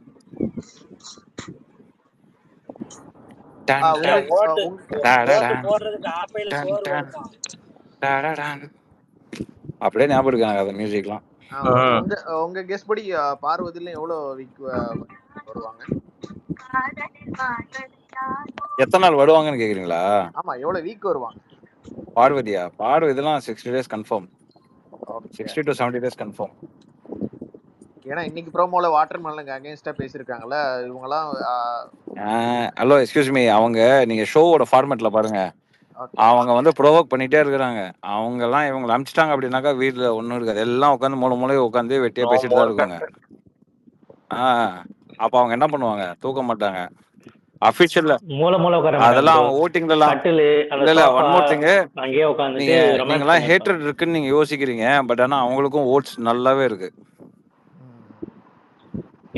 அப்படியே ஞாபகம் இருக்காங்க அந்த மியூசிக்லாம். உங்க கெஸ் படி பார்வதில எவ்வளவு வீக் வருவாங்க? எத்தனை நாள் வருவாங்கன்னு கேக்குறீங்களா? ஆமா எவ்வளவு வீக் வருவாங்க பார்வதிலாம் 60 days confirm. 60 to 70 days confirm. ஏன்னா இன்னைக்கு ப்ரோமோல வாட்டர்மெலனுக்கு அகைன்ஸ்டா பேசிருக்காங்கல்ல இவங்கலாம். ஹலோ எக்ஸ்கியூஸ் மீ, அவங்க நீங்க ஷோவோட ஃபார்மேட்ல பாருங்க, அவங்க வந்து ப்ரோவோக் பண்ணிட்டே இருக்கிறாங்க. அவங்க எல்லாம் இவங்க அமிச்சிட்டாங்க அப்படின்னாக்கா வீட்டுல ஒண்ணும் இருக்காது, எல்லாம் உட்காந்து மூளையே உட்காந்து வெட்டியா பேசிட்டு தான் இருக்காங்க. அப்ப அவங்க என்ன பண்ணுவாங்க? தூக்க மாட்டாங்க. அபிஷியல்ல அதெல்லாம் அவங்க ஓட்டிங்ல எல்லாம் இல்ல. ஒன் மோர் திங், நீங்க எல்லாம் ஹேட்ரட் இருக்குன்னு நீங்க யோசிக்கிறீங்க, பட் ஆனா அவங்களுக்கும் ஓட்ஸ் நல்லாவே இருக்கு.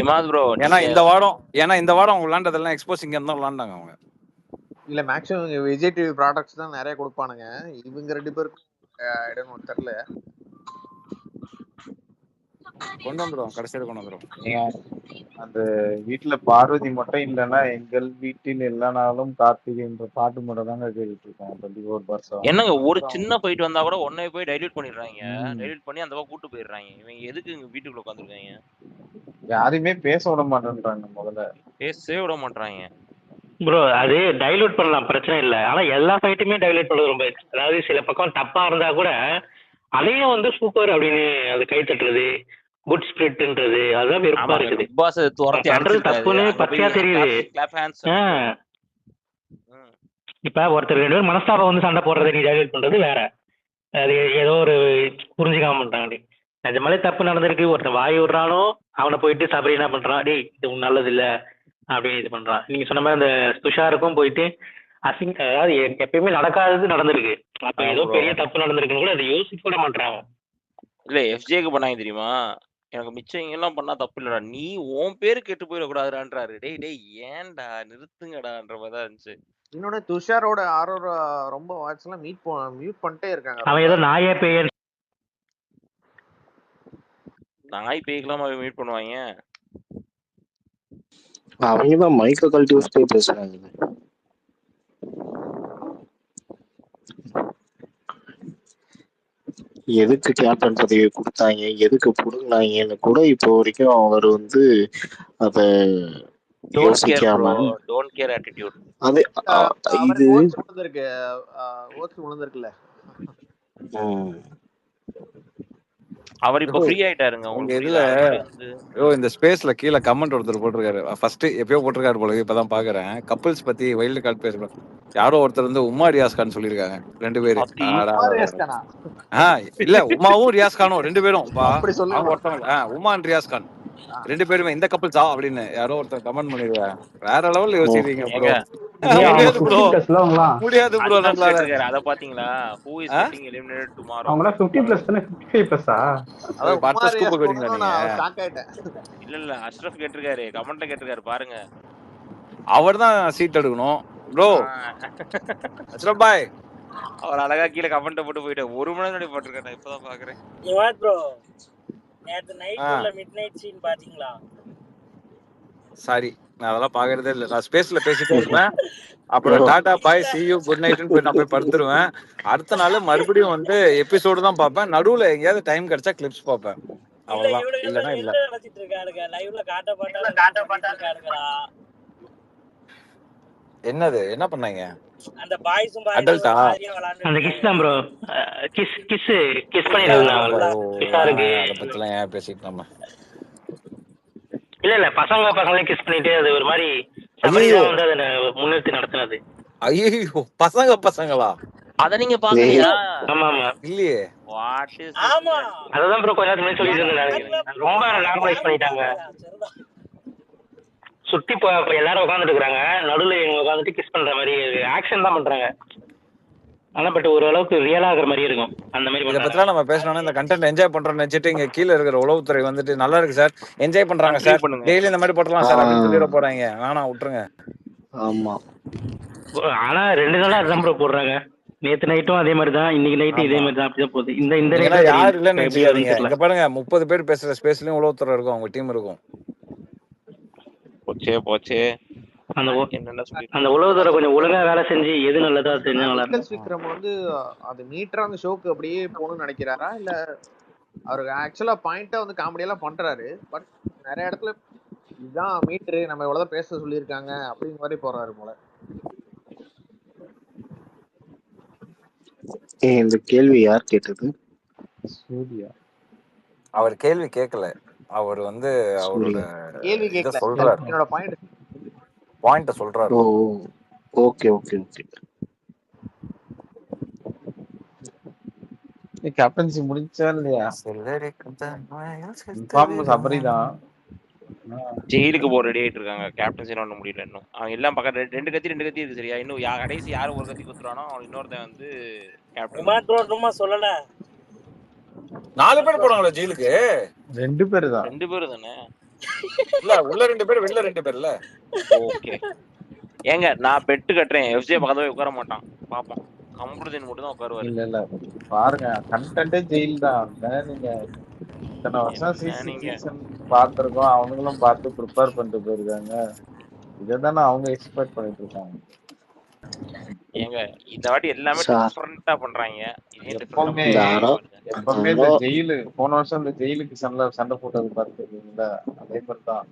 இமாத் ப்ரோ ஏன்னா இந்த வாரம் அவங்க விளையாண்டதெல்லாம் எக்ஸ்போசிங் தான் விளையாண்டாங்க அவங்க. இல்ல மேக்ஸிமம் விஜய் டிவி ப்ராடக்ட்ஸ் தான் நிறைய கொடுப்பானுங்க. இவங்க 2 பேருக்கும் இடமும் தெரியல. கொண்டு வந்துடும், கடைசியில கொண்டு வந்துடும். அந்த வீட்டுல பார்வதி மட்டும் இல்லைன்னா எங்கள் வீட்டில் எல்லா நாளும் கார்த்திகைன்ற பாட்டு மட்டும் தாங்க கேட்டுட்டு இருக்கோம் 24 வருஷம். என்னங்க ஒரு சின்ன போயிட்டு வந்தா கூட உடனே போய் டைல்யூட் பண்ணிடுறாங்க. டைல்யூட் பண்ணி அந்த பக்கம் கூட்டு போயிடுறாங்க. இவங்க எதுக்கு இங்க வீட்டுக்குள்ள உட்காந்துருக்காங்க? யாரையுமே பேச விட மாட்டேன்றாங்க. முதல்ல பேசவே விட மாட்டாங்க ப்ரோ. அது டைலூட் பண்ணலாம், பிரச்சனை இல்லை. ஆனா எல்லா ஃபைட்டுமே டைலூட் பண்ணது ரொம்ப, அதாவது சில பக்கம் தப்பா இருந்தா கூட அதையும் வந்து சூப்பர் அப்படின்னு அது கை தட்டுறது, குட் ஸ்பிரிட்ன்றது அதான் வெறுப்பா இருக்குது. தப்புன்னு பச்சையா தெரியுது. இப்ப ஒருத்தர் 2 பேரும் மனஸ்தாபம் வந்து சண்டை போடுறதை நீ டைலூட் பண்றது வேற, அது ஏதோ ஒரு புரிஞ்சுக்காம பண்றாங்க. நிஜமாலே தப்பு நடந்திருக்கு, ஒருத்தர் வாய் விடுறானோ அவனை போயிட்டு சபரி என்ன பண்றான், டேய் இது நல்லது இல்ல அப்படின்னு இது பண்றான். நீங்க சொன்ன மாதிரி அந்த துஷாருக்கும் போயிட்டு அதாவது எப்பயுமே நடக்காதது நடந்திருக்கு. அப்ப ஏதோ பெரிய தப்பு நடந்திருக்குன்னு கூட அதை யோசிக்க கூட மாட்டாங்க. இல்ல எஃப்ஜேக்கு பண்ணாங்க தெரியுமா? எனக்கு மிச்சம் எல்லாம் பண்ணா தப்பு இல்லடா, நீ உன் பேரு கெட்டு போயிடக்கூடாதுன்றாரு. டேய் ஏன்டா நிறுத்துங்கடான்ற மாதிரி தான் இருந்துச்சு. இன்னொன்னு துஷாரோட ஆரோர ரொம்ப வாட்ச் எல்லாம் மியூட் பண்ணிட்டே இருக்காங்க. அவன் ஏதோ நாயே பேய் நாய் பேய்க்கெல்லாம் மியூட் பண்ணுவாங்க. அவங்க தான் மைக்க கழட்டி வச்சுட்டே பேசுறாங்க. எதுக்கு கேப்டன் பதவியை கொடுத்தாங்க, எதுக்கு புடுங்கினாங்கன்னு கூட இப்போ வரைக்கும் அவர் வந்து அத யோசிக்காம அது இது விழுந்திருக்குல்ல. அவர் இப்ப ஃப்ரீ ஆயிட்டாருங்க. உங்க இதுல இந்த ஸ்பேஸ்ல கீழே கமெண்ட் ஒருத்தர் போட்டிருக்காரு. ஃபர்ஸ்ட் எப்பயோ போட்டிருக்காரு போல, இப்பதான் பாக்குறேன். கப்பல்ஸ் பத்தி வைல்டு கார்டு பேசுறேன். யாரோ ஒருத்தர் வந்து உமா ரியாஸ் கான் சொல்லிருக்காங்க. 2 பேரு இல்ல, உமாவும் ரியாஸ் கானும் 2 பேரும் உமா அண்ட் ரியாஸ் கான் 2 பேருமே இந்த கப்பல்ஸா அப்படின்னு யாரோ ஒருத்தர் கமெண்ட் பண்ணிருக்காங்க. வேற லெவல்ல யோசிக்கிறீங்க ப்ரோ. முடியாது ப்ரோ. அத பாத்தீங்களா? who is getting eliminated tomorrow? அவங்கள 50+ தான, 55+. அத பட்ட ஸ்கூப் போறீங்களா நீங்க? ஷாக் ஆயிட்டேன். இல்ல அஷ்ரஃப் கேட்டிருக்காரு, கமெண்ட்ல கேட்டிருக்காரு பாருங்க. அவர்தான் சீட் எடுக்கணும் ப்ரோ. அஷ்ரஃப் பாய் அவர் அழகா கீழ கமெண்ட் போட்டு போயிட்டு 1 மணி நேரம் போட்டுருக்காரு. நான் இப்பதான் பாக்குறேன். இவாத் ப்ரோ நேத்து நைட் உள்ள மிட்நைட் சீன் பாத்தீங்களா? சாரி, நான் அதெல்லாம் பாக்குறதே இல்ல. நான் ஸ்பேஸ்ல பேசிட்டே இருப்பேன். அப்புறம் டாடா பாய் see you குட் நைட்னு போய் நான் போய் படுத்துருவேன். அடுத்த நாள் மறுபடியும் வந்து எபிசோடு தான் பார்ப்பேன். நடுவுல எங்கேயாவது டைம் கிடைச்சா கிளிப்ஸ் பார்ப்பேன். அவ்வளவுதான், இல்லனா இல்ல. நடத்திட்டு இருக்காருங்க லைவ்ல காட்டப்பட்டாருங்கடா. என்னது என்ன பண்ணாங்க அந்த பாய்ஸும் அடல்ட்டா? அந்த கிஸ் தான் ப்ரோ. கிஸ் பண்ணிருக்காங்க. அத பத்திலாம் ஏன் பேசிட்டு நம்ம? இல்ல பசங்களே கிஸ் பண்ணிட்டே அது ஒரு மாதிரி சபரியா வந்து அத முன்னிறுத்தி நடத்துனது. ஐயோ பசங்களா அத நீங்க பாக்கலையா? ஆமா ஆமா இல்லையே. வாட் இஸ் ஆமா அததான் ப்ரோ கொஞ்ச நேரத்துக்கு முன்னாடி சொல்லிட்டு இருந்தேன். ரொம்ப நார்மலைஸ் பண்ணிட்டாங்க. சுத்தி இப்ப எல்லாரும் உட்காந்துட்டு இருக்காங்க, நடுவில் இவங்க உட்காந்துட்டு கிஸ் பண்ற மாதிரி ஆக்ஷன் தான் பண்றாங்க. ஆனா பட் ஓரளவுக்கு ரியலா ஆகுற மாதிரியே இருக்கும். அந்த மாதிரி இதை பண்றாங்க. பத்திலாம் நம்ம பேசணும்னா இந்த கண்டென்ட் என்ஜாய் பண்றோம்னு நினைச்சிட்டு இங்க கீழே இருக்கிற உளவுத்துறை வந்துட்டு நல்லா இருக்கு சார், என்ஜாய் பண்றாங்க சார், பண்ணுங்க. டெய்லி இந்த மாதிரி போட்டலாம் சார் அப்படின்னு சொல்லிட போறாங்க. வேணாம் விட்டுருங்க. ஆமா ஆனா 2 நாளா அதான் ப்ரோ போடுறாங்க. நேத்து நைட்டும் அதே மாதிரி தான், இன்னைக்கு நைட்டு இதே ஆமா. மாதிரி தான். அப்படிதான் போகுது. இந்த நீங்கன்னா ரேட்ல யாரு இல்லைன்னு எப்படி வரும்னு நினைச்சுக்காதீங்க. தெரியல. இங்க பாருங்க 30 பேர் பேசுற ஸ்பேஸ்லயும் உளவுத்துறை இருக்கும், அவங்க டீம் இருக்கும். போச்சே அந்த உளவுத்துறை கொஞ்சம் ஒழுங்கா வேலை செஞ்சு எது நல்லதோ அது செஞ்சா நல்லா விக்கல்ஸ் இருக்கும். விக்ரம் வந்து அது மீட்டரா அந்த ஷோக்கு அப்படியே போகணும்னு நினைக்கிறாரா, இல்ல அவருக்கு ஆக்சுவலா பாயிண்டா வந்து காமெடியெல்லாம் பண்றாரு, பட் நிறைய இடத்துல இதுதான் மீட்டரு, நம்ம இவ்வளவுதான் பேச சொல்லியிருக்காங்க அப்படிங்கிற மாதிரி போறாரு போல. இந்த கேள்வி யார் கேட்டது? சூர்யா. அவர் கேள்வி கேட்கல, அவர் வந்து அவரோட கேள்வி இதை கேட்கல, சொல்றாரு, என்னோட பாயிண்ட சொல்றாரு. ஓ ஓகே ஓகே ஓகே. கேப்டன்சி முடிச்சா இல்லையா? அப்படிதான் ஜெயிலுக்கு போற ரெடி ஆயிட்டு இருக்காங்க. கேப்டன்சி ஒன்றும் முடியல இன்னும். அவங்க எல்லாம் பக்கம் ரெண்டு கத்தி இருக்கு சரியா. இன்னும் கடைசி யாரும் ஒரு கத்தி குத்துறானோ அவன் இன்னொருத்தன் வந்து கேப்டன். சும்மா சொல்லல 4 பேர் போறாங்களா ஜெயிலுக்கு? 2 பேர் தான். 2 பேர் தானே இல்ல, உள்ள 2 பேர் வெளில 2 பேர்ல. ஓகே ஏங்க நான் பெட்டு கட்டுறேன், எஃப்ஜே பக்கத்துல உட்கார மாட்டான், பாப்போம். கம்ப்யூட்டர் மட்டும் தான் உட்காருவாரு. இல்ல பாருங்க, கண்டென்ட்டே ஜெயில் தான். நீங்க இத்தனை வருஷம் சீசன் பார்த்திருக்கோம், அவங்களும் பார்த்து ப்ரிப்பேர் பண்ணிட்டு போயிருக்காங்க. இதைதானே அவங்க எக்ஸ்பெக்ட் பண்ணிட்டு இருக்காங்க. ஏங்க இந்த வாட்டி எல்லாமே டிஃபரெண்டா பண்றாங்க. எப்பவுமே இந்த ஜெயிலு போன வருஷம் இந்த ஜெயிலுக்கு சண்டை போட்டது பார்த்துருக்கீங்களா? அதே மாதிரிதான்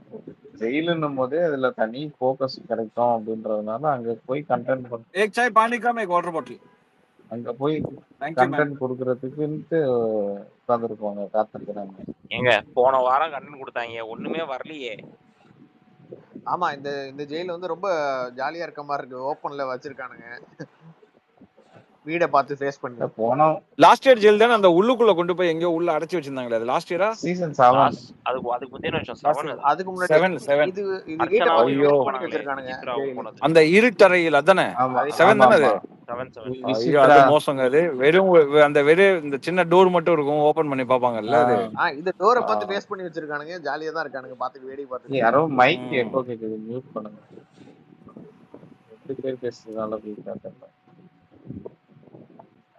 ஜெயிலுன்னும் போதே அதுல தனி போக்கஸ் கிடைக்கும் அப்படின்றதுனால அங்க போய் கண்டென்ட் அங்க போய் கண்டென்ட் கொடுக்கறதுக்குன்ட்டு உட்காந்துருப்பாங்க, காத்திருக்கிறாங்க. ஏங்க போன வாரம் கண்டென்ட் கொடுத்தாங்க, ஒண்ணுமே வரலையே. ஆமா, இந்த ஜெயில் வந்து ரொம்ப ஜாலியா இருக்க மாதிரி இருக்கு, ஓப்பன்ல வச்சிருக்கானுங்க, வீட பார்த்து ஃபேஸ் பண்ணி. போனோம் லாஸ்ட் இயர் ஜெயில் தானே, அந்த உள்ளுக்குள்ள கொண்டு போய் எங்கயோ உள்ள அடைச்சு வச்சிருந்தாங்களே, அது லாஸ்ட் இயரா? சீசன் 7. அதுக்கு முந்தின வருஷம் 7. அதுக்கு முன்னாடி 7 இது வீட பார்த்து பண்ணி வச்சிருக்கானுங்க. அந்த இருட்டறையில் அதானே 7 தானே அது? ஐயோ அது மோசங்க. அது வெறும் இந்த சின்ன டோர் மட்டும் இருக்கும், ஓபன் பண்ணி பாப்பாங்கல்ல அது. இந்த டோரை பார்த்து ஃபேஸ் பண்ணி வச்சிருக்கானுங்க, ஜாலியா தான் இருக்கானுங்க, பார்த்து வேடி பார்த்து. யாரோ மைக் எக்கோ கேக்குது, மியூட் பண்ணுங்க. 2 பேர் பேசுறதுனால தெரியல.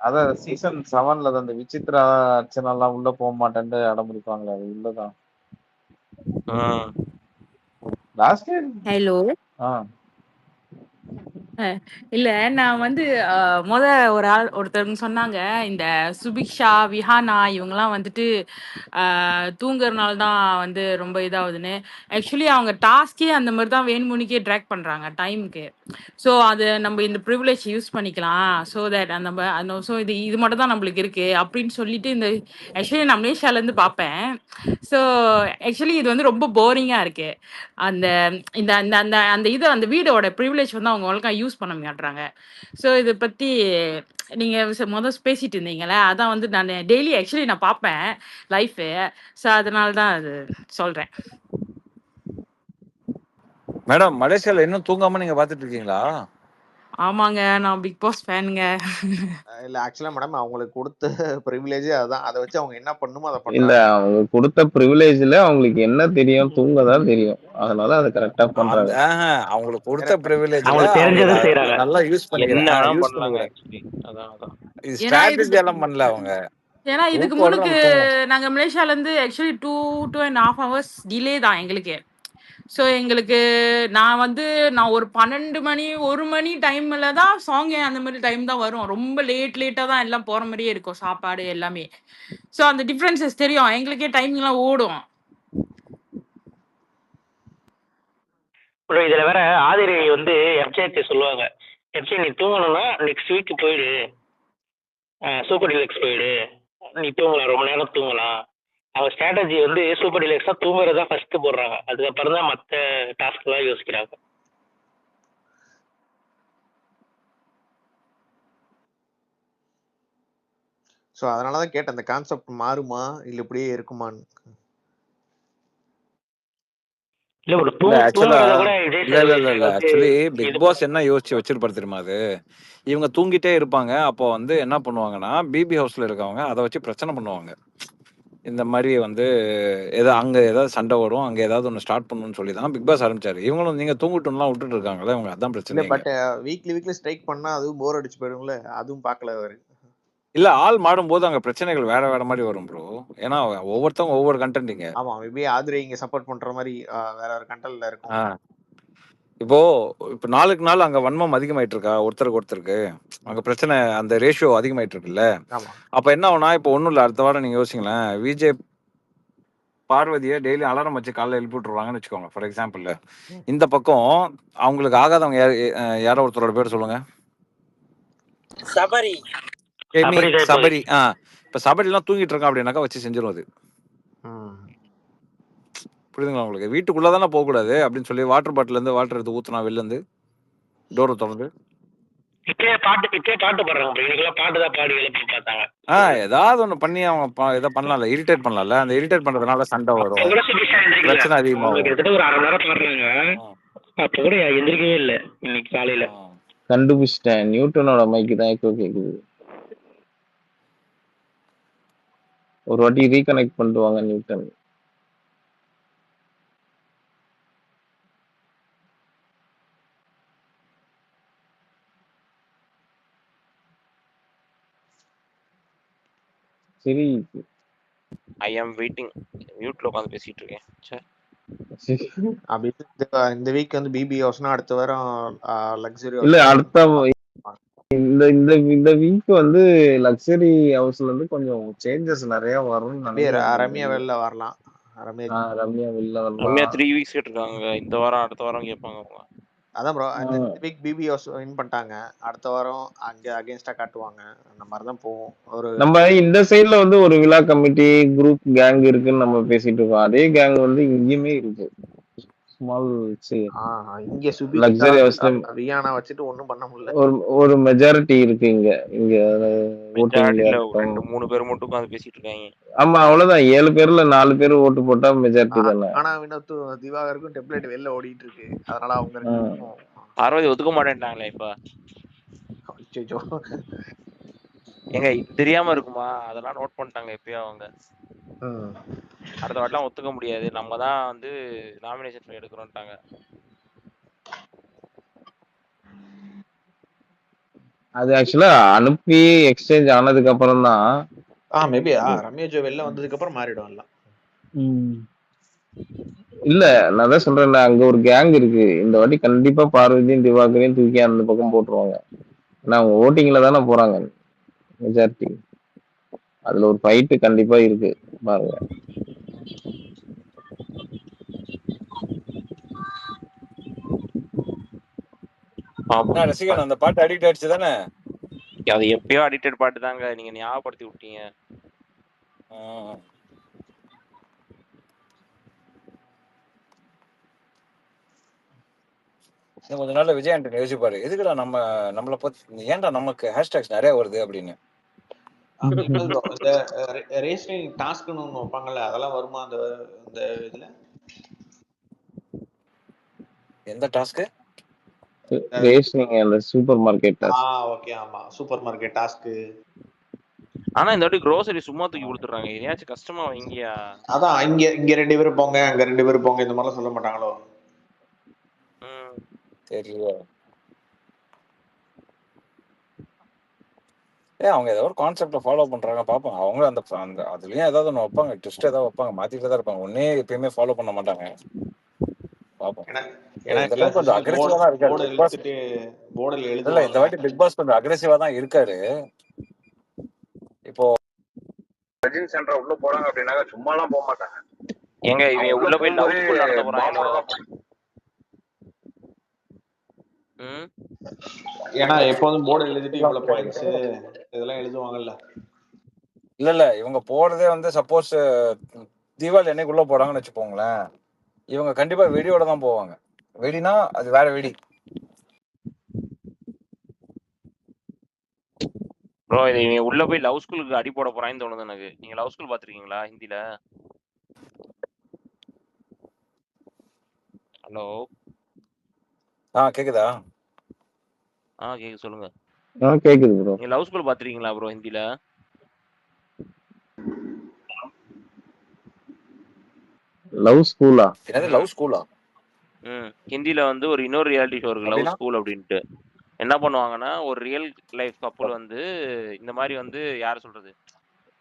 அதான் சீசன் 7ல அந்த விசித்ரா அர்ச்சனா எல்லாம் உள்ள போக மாட்டேன்னு அடம் பிடிப்பாங்களே, அது உள்ளதான். Last year hello. இல்ல நான் வந்து ஒருத்தவங்க சொன்னாங்க, இந்த சுபிக்ஷா விஹானா இவங்கெல்லாம் வந்துட்டு தூங்குறதுனால தான் வந்து ரொம்ப இதாகுதுன்னு. ஆக்சுவலி அவங்க டாஸ்கே அந்த மாதிரி தான் வேணுமுனிக்கே ட்ராக் பண்றாங்க டைமுக்கு. ஸோ அது நம்ம இந்த ப்ரிவிலேஜ் யூஸ் பண்ணிக்கலாம், ஸோ தட் அந்த ஸோ இது மட்டும் தான் நம்மளுக்கு இருக்கு அப்படின்னு சொல்லிட்டு இந்த ஆக்சுவலி நான் மலேசியாலேருந்து பார்ப்பேன். ஸோ ஆக்சுவலி இது வந்து ரொம்ப போரிங்காக இருக்கு. அந்த இந்த அந்த அந்த அந்த இது அந்த வீடோட ப்ரிவிலேஜ் வந்து அவங்க ஒழுங்காக யூஸ் பண்ண மாட்டுறாங்க. ஸோ இதை பற்றி நீங்கள் பேசிட்டு இருந்தீங்களே, அதான் வந்து நான் டெய்லி ஆக்சுவலி நான் பார்ப்பேன் லைஃபு. ஸோ அதனால தான் அது சொல்கிறேன். மேடம் மலேசியால இன்னும் தூங்காம நீங்க பாத்துட்டு இருக்கீங்களா? ஆமாங்க, நான் பிக் பாஸ் ஃபேனுங்க. இல்ல ஆக்சுவலா மேடம் அவங்களுக்கு கொடுத்த பிரிவிலேஜ் அதான், அதை வச்சு அவங்க என்ன பண்ணுமோ அதை இல்ல, பண்றாங்க. அவங்க கொடுத்த பிரிவிலேஜ்ல அவங்களுக்கு என்ன தெரியும், தூங்கதான் தெரியும், அதனால அதை கரெக்டா பண்றாங்க. அவங்களுக்கு கொடுத்த பிரிவிலேஜ் அவங்களுக்கு தெரிஞ்சதை செய்றாங்க, நல்லா யூஸ் பண்ணிக்கிறாங்க. இது ஸ்ட்ராட்டஜி எல்லாம் பண்ணல அவங்க. ஏன்னா இதுக்கு முன்னுக்கு நாங்க மலேசியால இருந்து ஆக்சுவலி 2.5 hours டிலே தான் எங்களுக்கு. ஸோ எங்களுக்கு நான் ஒரு 12 மணி 1 மணி டைம்ல தான் சாங் அந்த மாதிரி டைம் தான் வரும். ரொம்ப லேட்டாக தான் எல்லாம் போகிற மாதிரியே இருக்கும், சாப்பாடு எல்லாமே. ஸோ அந்த டிஃப்ரென்சஸ் தெரியும் எங்களுக்கே, டைம்லாம் ஓடும். இதுல வேற ஆதிரை வந்து எஃப்ஜே சொல்லுவாங்க, எஃப்ஜே நீ தூங்கணும்னா நெக்ஸ்ட் வீக் போயிடு, சூப்பர் டிலக்ஸ் போயிடு, நீ தூங்கலாம், ரொம்ப நேரம் தூங்கலாம். அவங்க ஸ்ட்ராட்டஜி வந்து சூப்பர் டிலக்ஸா தூங்குறதா ஃபர்ஸ்ட் போடுறாங்க, அதுக்கப்புறம் தான் மற்ற டாஸ்க் எல்லாம் யோசிக்கிறாங்க. ஸோ அதனால தான் கேட்டேன், அந்த கான்செப்ட் மாறுமா இல்லை இப்படியே இருக்குமான்னு. இல்ல ஒரு இல்ல ஆக்சுவலா தூங்குறத கூட விஜய் இல்ல இல்ல சேதுபதி இல்ல இல்ல அளவுக்கு ஆக்சுவலி பிக் இது பாஸ் என்ன யோசிச்சு வச்சிருப்பாரு தெரியுமா? அது இவங்க தூங்கிட்டே இருப்பாங்க. அப்போ வந்து என்ன பண்ணுவாங்கன்னா பிபி ஹவுஸ்ல இருக்கவங்க அதை வச்சு பிரச்சனை பண்ணுவாங்க. இந்த மாதிரி வந்து அங்க ஏதாவது சண்டை வரும், அங்க ஏதாவது ஒன்று ஸ்டார்ட் பண்ணணும்னு சொல்லி தான் பிக் பாஸ் ஆரம்பிச்சாரு. இவங்களும் நீங்க தூங்கிட்டோம்லாம் விட்டுட்டு இருக்காங்களே, இவங்க அதான் இல்லை பிரச்சனை. பட் வீக்லி ஸ்ட்ரைக் பண்ணா அதுவும் போர் அடிச்சு போயிடும்ல, அதுவும் பார்க்கல அவரு. இல்ல ஆள் மாறும்போது அங்க பிரச்சனைகள் வேற வேற மாதிரி வரும் ப்ரோ. ஏன்னா ஒவ்வொருத்தவங்க ஒவ்வொரு கண்டென்ட்டிங்க. ஆமா, மேபி ஆதிரை இங்க சப்போர்ட் பண்ற மாதிரி வேற ஒரு கண்டல்ல இருக்கும். இப்போ நாளுக்கு நாள் அங்க வன்மம் அதிகமாயிட்டு இருக்கா ஒருத்தருக்கு. அங்க பிரச்சனை, அந்த ரேஷியோ அதிகமாயிட்டு இருக்குல்ல. ஆமா, அப்ப என்ன ஆகும்னா, இப்போ ஒண்ணும் இல்ல, அடுத்த வாரம் நீங்க யோசிங்களேன், விஜய் பார்வதியை டெய்லி அலாரம் வச்சு காலைல எழுப்பி விட்டுருவாங்கன்னு வச்சுக்கோங்க ஃபார் எக்ஸாம்பிள். இந்த பக்கம் அவங்களுக்கு ஆகாதவங்க யாரோ ஒருத்தரோட பேர் சொல்லுங்க. சபரி. சபரி. இப்ப சபரி எல்லாம் தூங்கிட்டு இருக்கான் அப்படின்னாக்கா வச்சு செஞ்சிரும் அது. புரியுதுங்களா உங்களுக்கு? வீட்டுக்குள்ளதானே போக கூடாது அப்படின்னு சொல்லி வாட்டர் பாட்டில இருந்து வாட்டர் எடுத்து ஊத்துனா வெளில இருந்து டோரை திறந்து பாட்டு பாடுறாங்க. பாட்டு தான் பாடி எழுப்பி பார்த்தாங்க. ஏதாவது ஒண்ணு பண்ணி அவங்க இதை பண்ணலாம்ல, இரிட்டேட் பண்ணலாம்ல. அந்த இரிட்டேட் பண்றதுனால சண்டை வரும், பிரச்சனை அதிகமாகும். கிட்டத்தட்ட ஒரு 1/2 மணி நேரம் பாடுறாங்க, அப்ப கூட எந்திரிக்கவே இல்லை இன்னைக்கு காலையில. கண்டுபிடிச்சிட்டேன், நியூட்டனோட மைக்கு தான் எக்கோ கேக்குது. ஒரு வாட்டி ரீகனெக்ட் பண்ணுவாங்க நியூட்டன். சரி, ஐ ஆம் வெயிட்டிங். மியூட்ல உட்காந்து பேசிட்டு இருக்கேன். அப்படி இந்த வீக் வந்து பிபி ஹவுஸ்னா அடுத்த வாரம் லக்ஸரி இல்ல அடுத்த இந்த வீக் வந்து லக்ஸரி ஹவுஸ்ல இருந்து கொஞ்சம் சேஞ்சஸ் நிறைய வரும். ரம்யா வெளில வரலாம். ரம்யா வெளில வரலாம். ரம்யா 3 வீக்ஸ் கேட்டிருக்காங்க. இந்த வாரம் அடுத்த வாரம் கேட்பாங்க அவங்க. அதான் ப்ரோ, இந்த வீக் பிபி ஹவுஸ் வின் பண்ணிட்டாங்க, அடுத்த வாரம் அங்க அகைன்ஸ்டா காட்டுவாங்க. அந்த மாதிரி தான் போகும். ஒரு நம்ம இந்த சைடுல வந்து ஒரு விழா கமிட்டி குரூப் கேங் இருக்குன்னு நம்ம பேசிட்டு இருக்கோம். அதே கேங் வந்து இங்கேயுமே இருக்கு. ஸ்மால் இங்க லக்ஸரி ஹவுஸ்ல ரியானா வச்சிட்டு ஒண்ணும் பண்ண முடியல. ஒரு மெஜாரிட்டி இருக்கு இங்க மெஜாரிட்டில 2-3 பேர் மட்டும் உட்காந்து பேசிட்டு இருக்காங்க. ஆமா, அவ்வளவுதான். 7 பேர்ல 4 பேர் ஓட்டு போட்டா மெஜாரிட்டி தானே. ஆனா வினோத் திவாகருக்கும் டெம்ப்ளேட் வெளில ஓடிட்டு இருக்கு. அதனால அவங்க பார்வதி ஒதுக்க மாட்டேன்ட்டாங்களே இப்ப. எங்க தெரியாம இருக்குமா? அதெல்லாம் நோட் பண்ணிட்டாங்க எப்பயோ அவங்க. அடுத்த வாட்டிலாம் ஒத்துக்க முடியாது, நம்ம தான் வந்து நாமினேஷன் எடுக்கிறோம்ட்டாங்க. அது ஆக்சுவலா அனுப்பி எக்ஸ்சேஞ்ச் ஆனதுக்கு அப்புறம் தான் மேபி ரம்யா ஜோ வெளில வந்ததுக்கு அப்புறம் மாறிடும் எல்லாம். இல்ல, நான் தான் சொல்றேன், அங்க ஒரு கேங் இருக்கு. இந்த வாட்டி கண்டிப்பா பார்வதியும் திவாகரையும் தூக்கி அந்த பக்கம் போட்டுருவாங்க. ஏன்னா அவங்க ஓட்டிங்ல தானே போறாங்க மெஜாரிட்டி. அதுல ஒரு ஃபைட் கண்டிப்பா இருக்கு பாருங்க. ரசிகன் அந்த பாட்டு அடிக்ட் ஆயிடுச்சு தானே? அது எப்பயோ அடிக்டட் பாட்டு தாங்க, நீங்க ஞாபகப்படுத்தி விட்டீங்க. கொஞ்ச நாள்ல விஜய் ஆண்டனி யோசிப்பாரு, எதுக்குடா நம்மளை பத்தி ஏன்டா நமக்கு ஹேஷ்டேக்ஸ் நிறைய வருது அப்படின்னு. ரேஷனிங் டாஸ்க்னு ஒன்று வைப்பாங்கல்ல, அதெல்லாம் வருமா அந்த இதுல? எந்த டாஸ்க்? ரேஷனிங் அந்த சூப்பர் மார்க்கெட் டாஸ்க். ஓகே, ஆமா, சூப்பர் மார்க்கெட் டாஸ்க். ஆனா இந்த வாட்டி grocery சும்மா தூக்கி கொடுத்துறாங்க. ஏதாச்சும் கஷ்டமா வைங்கயா. அதான் இங்க 2 பேர் போங்க, அங்க 2 பேர் போங்க, இந்த மாதிரிலாம் சொல்ல மாட்டாங்களோ? தெரியல. அவங்க ஏதாவது ஒரு கான்செப்ட ஃபாலோ பண்றாங்க பாப்போம். அவங்க அந்த அதுலயும் ஏதாவது ஒன்று வைப்பாங்க, ட்விஸ்ட் ஏதாவது வைப்பாங்க, மாத்திட்டு தான் இருப்பாங்க. ஒன்னே எப்பயுமே ஃபாலோ பண்ண மாட்டாங்க. பாப்போம். கொஞ்சம் அக்ரெசிவா தான் இருக்காரு பிக் பாஸ். இல்ல இந்த வாட்டி பிக் பாஸ் கொஞ்சம் அக்ரெசிவா தான் இருக்காரு. இப்போ ரெஜின் சென்டர் உள்ள போறாங்க அப்படின்னா சும்மாலாம் போக மாட்டாங்க. எங்க இவங்க உள்ள போய் லவ் ஸ்கூல் நடத்த போறாங்க. ஏன்னா எப்போதும் போர்டு எழுதிட்டு இவ்வளவு பாயிண்ட்ஸ் இதெல்லாம் எழுதுவாங்கல்ல. இல்ல இவங்க போறதே வந்து சப்போஸ் தீபாவளி என்னைக்குள்ள போறாங்கன்னு வச்சுப்போங்களேன், இவங்க கண்டிப்பா வெடியோட தான் போவாங்க. வெடினா அது வேற வெடி. ப்ரோ இது இவன் உள்ள போய் லவ் ஸ்கூலுக்கு அடி போட போறான்னு தோணுது எனக்கு. நீங்க லவ் ஸ்கூல் பாத்திருக்கீங்களா ஹிந்தில? ஹலோ கேக்குதா? கேக்குது, சொல்லுங்க. கேக்குது ப்ரோ. நீங்க லவ் ஸ்கூல் பாத்திருக்கீங்களா ப்ரோ ஹிந்தில? லவ் ஸ்கூலா? என்னது லவ் ஸ்கூலா? ஹிந்தில வந்து ஒரு இன்னொரு ரியாலிட்டி ஷோ இருக்கு, லவ் அப்படின்னா ஸ்கூல் அப்படின்ட்டு. என்ன பண்ணுவாங்கன்னா, ஒரு ரியல் லைஃப் கப்புள் வந்து இந்த மாதிரி வந்து யார சொல்றது,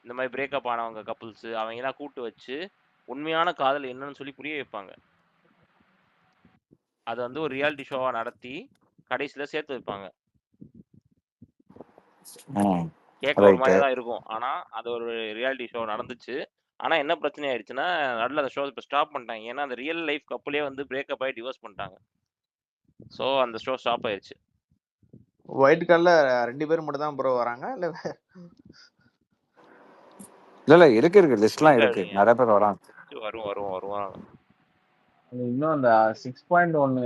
இந்த மாதிரி பிரேக்கப் ஆனவங்க கப்புள்ஸ் அவங்க எல்லாம் கூட்டு வச்சு உண்மையான காதல் என்னன்னு சொல்லி புரிய வைப்பாங்க. அது வந்து ஒரு ரியாலிட்டி ஷோவா நடத்தி கடைசியில சேர்த்து வைப்பாங்க. கேட்க ஒரு ரைட்டு. மாதிரியா தான் இருக்கும், ஆனா அது ஒரு ரியாலிட்டி ஷோ நடந்துச்சு. ஆனா என்ன பிரச்சனை ஆயிடுச்சுன்னா, நடுவில் அந்த ஷோ இப்போ ஸ்டாப் பண்ணிட்டாங்க. ஏன்னா அந்த ரியல் லைஃப் கப்புளே வந்து பிரேக்கப் ஆகி டிவோர்ஸ் பண்ணிட்டாங்க. ஸோ அந்த ஷோ ஸ்டாப் ஆயிடுச்சு. ஒயிட் கார்ல 2 பேர் மட்டும் தான் ப்ரோ வராங்க இல்ல? இல்ல இருக்கு லிஸ்ட்லாம் இருக்கு, இல்லைங்க, நிறைய பேர் வராங்க. வருவாங்க. இன்னும் அந்த 6.1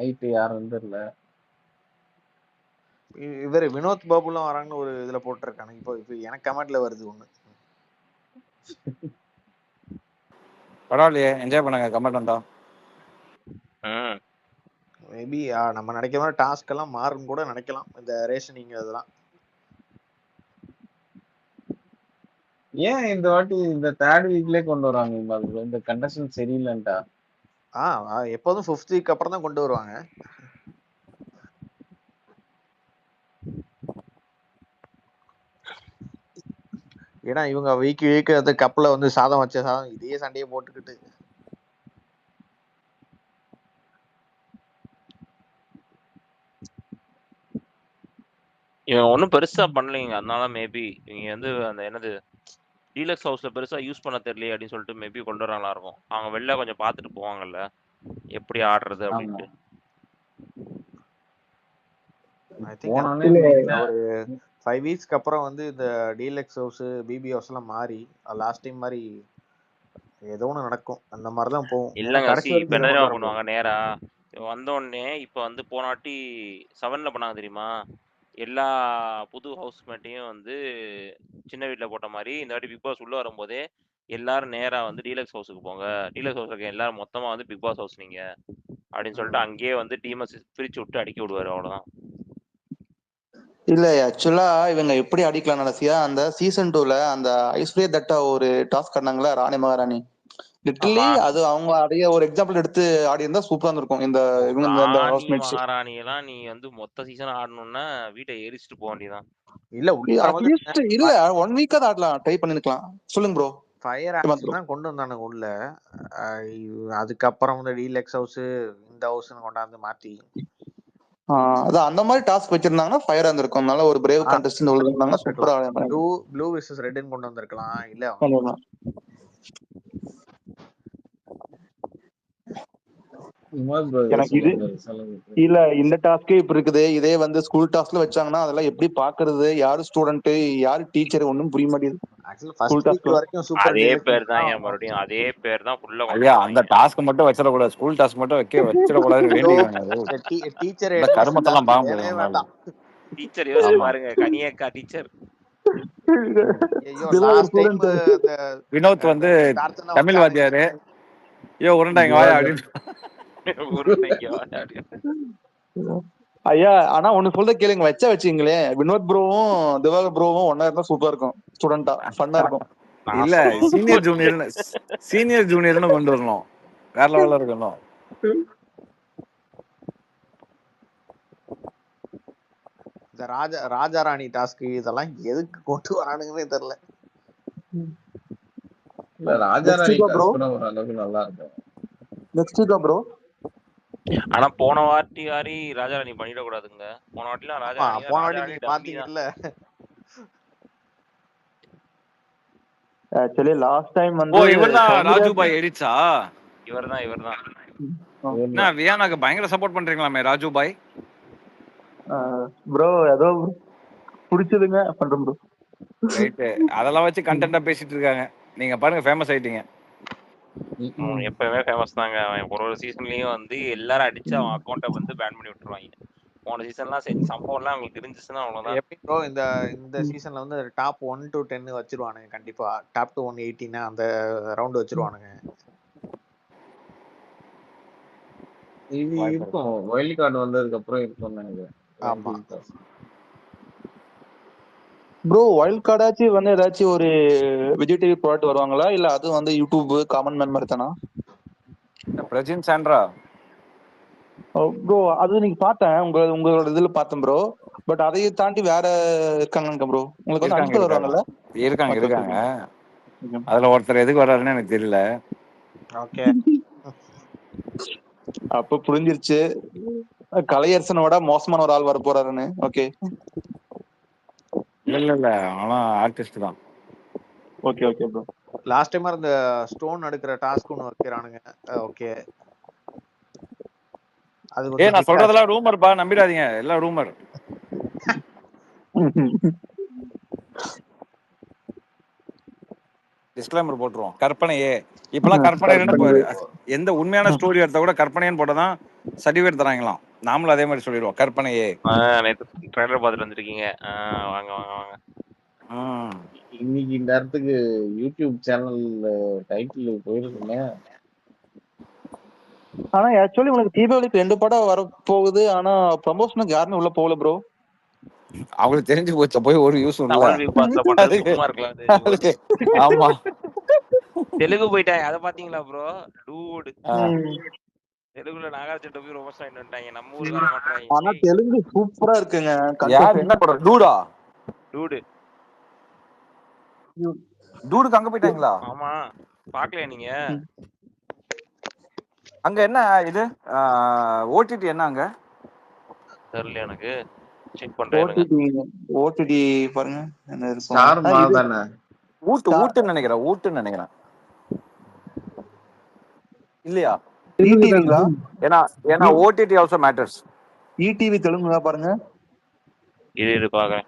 ஐடி யாருன்னு தெரியல. இவர் வினோத் பாபுலாம் வராங்கன்னு ஒரு இதுல போட்டிருக்காங்க. இப்போ எனக்கு கமெண்ட்ல வருது ஒண்ணு. பரவாயில்லையே, என்ஜாய் பண்ணுங்க கமெண்ட் வந்தா. மேபி நம்ம நினைக்கிற மாதிரி டாஸ்க் எல்லாம் மாறும் கூட நினைக்கலாம், இந்த ரேஷனிங் அதெல்லாம். ஏன் இந்த வாட்டி இந்த தேர்ட் வீக்லயே கொண்டு வராங்க இந்த கண்டஸ்டன் சரியில்லைன்ட்டா? எப்போதும் 5th வீக் அப்புறம் தான் கொண்டு வருவாங்க. ஏன்னா இவங்க வீக் அந்த கப்ல வந்து சாதம் வச்ச சாதம் இதே சண்டையை போட்டுக்கிட்டு. இவன் ஒன்றும் பெருசா பண்ணலைங்க, அதனால மேபி இவங்க வந்து அந்த என்னது டீலக்ஸ் ஹவுஸ்ல பெருசா யூஸ் பண்ண தெரியல அப்படின்னு சொல்லிட்டு மேபி கொண்டு வரலாம் இருக்கும். அவங்க வெளில கொஞ்சம் பார்த்துட்டு போவாங்கல்ல எப்படி ஆடுறது அப்படின்ட்டு. ஐ திங்க் ஒரு 5 வீக்ஸ்க்கு அப்புறம் வந்து இந்த டீலக்ஸ் ஹவுஸ் பிபி ஹவுஸ் எல்லாம் மாறி லாஸ்ட் டைம் மாதிரி ஏதோ ஒன்று நடக்கும், அந்த மாதிரி தான் போகும். இல்லைங்க, இப்போ என்ன தெரியுமா பண்ணுவாங்க, நேரா வந்த உடனே இப்போ வந்து போன வாட்டி 7ல பண்ணாங்க தெரியுமா, எல்லா புது ஹவுஸ்மேட்டையும் வந்து சின்ன வீட்டில் போட்ட மாதிரி இந்த வாட்டி பிக் பாஸ் உள்ள வரும்போதே எல்லாரும் நேரா வந்து டீலக்ஸ் ஹவுஸுக்கு போங்க, டீலக்ஸ் ஹவுஸ் இருக்க எல்லாரும் மொத்தமா வந்து பிக் பாஸ் ஹவுஸ் நீங்க அப்படின்னு சொல்லிட்டு அங்கேயே வந்து டீமை பிரிச்சு விட்டு அடிக்க விடுவாரு, அவ்வளவுதான். இல்ல ஆக்சுவலா இவங்க எப்படி அடிக்கலாம் நடத்தியா, அந்த சீசன் 2ல அந்த ஐஸ்வர்யா தட்டா ஒரு டாஸ்க் ஆடினாங்களா ராணி மகாராணி, லிட்டரலி அது அவங்க அடைய ஒரு எக்ஸாம்பிள் எடுத்து ஆடி இருந்தா சூப்பரா இருந்திருக்கும். இந்த இவங்க ராணி மகாராணி எல்லாம் நீ வந்து மொத்த சீசன் ஆடணும்னா வீட்டை எரிச்சிட்டு போக வேண்டியதான். இல்ல அட்லீஸ்ட் இல்ல 1 வீக்கா தான் ஆடலாம், ட்ரை பண்ணிருக்கலாம். சொல்லுங்க ப்ரோ. ஃபயர் ஆக்ஷன் தான் கொண்டு வந்தானுங்க உள்ள. அதுக்கப்புறம் வந்து டீலக்ஸ் ஹவுஸ் இந்த ஹவுஸ்னு கொண்டாந்து மாத்தி அதான் அந்த மாதிரி டாஸ்க் வச்சிருந்தாங்கன்னா ஃபயரா இருந்திருக்கும். நல்ல ஒரு பிரேவ் கண்டஸ்டன்ட் உள்ள இருந்தாங்க, சூப்பரா ப்ளூ வெர்சஸ் ரெட்னு கொண்டு வந்திருக்கலாம். இல்ல எனக்கு இது இல்ல இந்த டாஸ்கே இப்ப இருக்குது. இதே வந்து ஸ்கூல் டாஸ்க்ல வச்சாங்கன்னா அதெல்லாம் எப்படி பாக்குறது, யாரு ஸ்டூடெண்ட் யாரு டீச்சர் ஒன்னும் புரிய மாட்டேங்குது. அதே பேர் தான் மறுபடியும் அதே பேர் தான் ஃபுல்லா. ஐயா அந்த டாஸ்க் மட்டும் வச்சிட கூடாது, ஸ்கூல் டாஸ்க் மட்டும் வச்சிட கூடாதுன்னு வேண்டிக்கிறாங்க. டீச்சர் கருமத்தெல்லாம் பார்க்க முடியாது. டீச்சர் யோசிச்சு பாருங்க, கனியக்கா டீச்சர். வினோத் வந்து தமிழ் வாத்தியாரு, ஐயோ உருண்டாங்க வாயா அப்படின்னு. ஐயா ஆனா ஒண்ணு சொல்ல கேளுங்க, வச்சீங்களே வினோத் ப்ரோவும் திவாகர் ப்ரோவும் ஒன்னா இருந்தா சூப்பரா இருக்கும், ஸ்டூடெண்டா ஃபன்னா இருக்கும். இல்ல சீனியர் ஜூனியர்னு கொண்டு வரணும், வேற லெவல்ல இருக்கணும். இந்த ராஜா ராணி டாஸ்க் இதெல்லாம் எதுக்கு கொண்டு வரானுங்கன்னே தெரியல. ராஜா ராணி டாஸ்க் ஒரு அளவுக்கு நல்லா இருக்கும். Next week bro. ஆனா போன வாட்டி ராஜாராணி பண்ணிட கூடாதுங்க. போன வாட்டிலாம் ராஜாராணி பாத்தீங்கல்ல. ஆக்சுவலி லாஸ்ட் டைம் வந்து இவர்தான் ராஜுபாய் எடிச்சா. இவர்தான் என்ன வியானாக்கு பயங்கர சப்போர்ட் பண்றீங்களாமே ராஜுபாய். ப்ரோ ஏதோ புடிச்சதுங்க பண்றோம் ப்ரோ. ரைட், அதெல்லாம் வச்சு கண்டென்ட்டா பேசிட்டு இருக்காங்க. நீங்க பாருங்க ஃபேமஸ் ஆயிட்டீங்க. எப்பவுமே ஃபேமஸ் தாங்க. ஒரு சீசன்லயும் வந்து எல்லாரும் அடிச்சு அவன் அக்கௌண்ட்டை வந்து பேன் பண்ணி விட்டுருவாங்க. போன சீசன்லாம் செஞ்ச சம்பவம்லாம் உங்களுக்கு தெரிஞ்சிச்சுன்னா அவ்வளவுதான். எப்படி ப்ரோ இந்த சீசன்ல வந்து டாப் 1 to 10 வச்சிருவானுங்க கண்டிப்பா. டாப் டு 118 அந்த ரவுண்ட் வச்சிருவானுங்க. இது இருக்கும், வைல்ட் கார்டு வந்ததுக்கு அப்புறம் இருக்கும்னு நினைக்கிறேன். ஆமா ப்ரோ வைல்ட் கார்டாச்சு வந்து ஏதாச்சும் ஒரு விஜய் டிவி ப்ராடக்ட் வருவாங்களா இல்ல அது வந்து யூடியூப் காமன் மேன் மாதிரி தானா? பிரஜின் சாண்ட்ரா ப்ரோ அது நீங்க பார்த்தேன் உங்களோட இதுல பார்த்தேன் ப்ரோ. பட் அதையை தாண்டி வேற இருக்காங்க ப்ரோ. உங்களுக்கு வந்து அன்பில் வருவாங்கல்ல? இருக்காங்க. அதுல ஒருத்தர் எதுக்கு வர்றாருன்னு எனக்கு தெரியல. ஓகே அப்ப புரிஞ்சிருச்சு கலையரசனோட மோசமான ஒரு ஆள் வர போறாருன்னு. ஓகே இல்ல ஆனா ஆர்டிஸ்ட் தான். Okay okay bro. Last time அந்த ஸ்டோன் எடுக்கிற டாஸ்க் ஒன்னு வைக்கிறானுங்க. ஓகே அது நான் சொல்றதெல்லாம் ரூமர்ப்பா, நம்பிடாதீங்க, எல்லாம் ரூமர். டிஸ்க்ளைமர் போட்டுருவோம். கற்பனையே இப்பெல்லாம் கற்பனை எந்த உண்மையான ஸ்டோரி எடுத்தா கூட கற்பனைன்னு போட்டதான் சர்டிஃபிகேட் தராங்களாம். நாமளும் அதே மாதிரி சொல்லிடுவோம், கற்பனையே. ட்ரைலர் பார்த்துட்டு வந்திருக்கீங்க, வாங்க வாங்க வாங்க. இன்னைக்கு நேரத்துக்கு யூடியூப் சேனல் டைட்டில் போயிருக்குங்க. ஆனா ஆக்சுவலி உங்களுக்கு தீபாவளிக்கு 2 படம் வர போகுது. ஆனா ப்ரமோஷனுக்கு யாருமே உள்ள போகல ப்ரோ. அவங்களுக்கு தெரிஞ்சு போச்சு, போய் ஒரு யூஸ் இல்ல. ஆமா தெலுங்கு போயிட்டாங்க, அத பாத்தீங்களா ப்ரோ? டூட் தெலுங்குல நாகார்ஜுன போய் ரொம்ப ஸ்டைல் பண்ணிட்டாங்க, நம்ம ஊர்ல வர மாட்டாங்க. ஆனா தெலுங்கு சூப்பரா இருக்குங்க. யார் என்ன படம்? டூடா? டூடுக்கு அங்க போயிட்டாங்களா? ஆமா, பாக்கலையா நீங்க? அங்க என்ன இது ஓடிடி என்ன அங்க தெரியல எனக்கு, செக் பண்றேன். ஓடிடி பாருங்க என்ன ஸ்டார் மாதானே ஊட்டுன்னு நினைக்கிறேன் இல்லையா? ஈடிவிங்களா? ஏன்னா ஓடிடி ஆல்சோ மேட்டர்ஸ். ஈடிவி தெலுங்குங்க பாருங்க. இது பாக்குறேன்.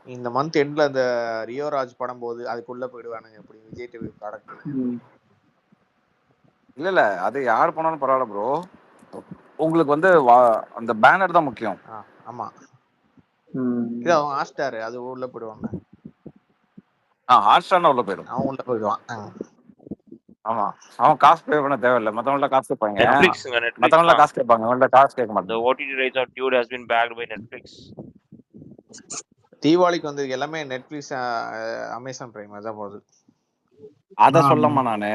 இந்த மந்த் எண்ட்ல அந்த ரியோராஜ் படம் போது அதுக்குள்ள போயிடுவானுங்க எப்படி விஜய் டிவி ப்ராடக்ட். இல்ல அது யார் போனாலும் பரவாயில்ல ப்ரோ, உங்களுக்கு வந்து அந்த பேனர் தான் முக்கியம். ஆமா இது அவன் ஹாட்ஸ்டார் அது உள்ள போயிடுவாங்க. ஹாட்ஸ்டார்னா உள்ள போயிடும், அவன் உள்ள போயிடுவான். ஆமா அவன் காசு பே பண்ண தேவையில்லை, மத்தவங்கள காசு கேட்பாங்க. மத்தவங்கள காசு கேட்பாங்க, அவங்கள காசு கேட்க மாட்டாங்க. The OTT rights of Dude has been backed by Netflix. தீபாவளிக்கு வந்து எல்லாமே நெட்ஃபிளிக்ஸ் அமேசான் பிரைம் அதான் போகுது. அத சொல்லமா நானு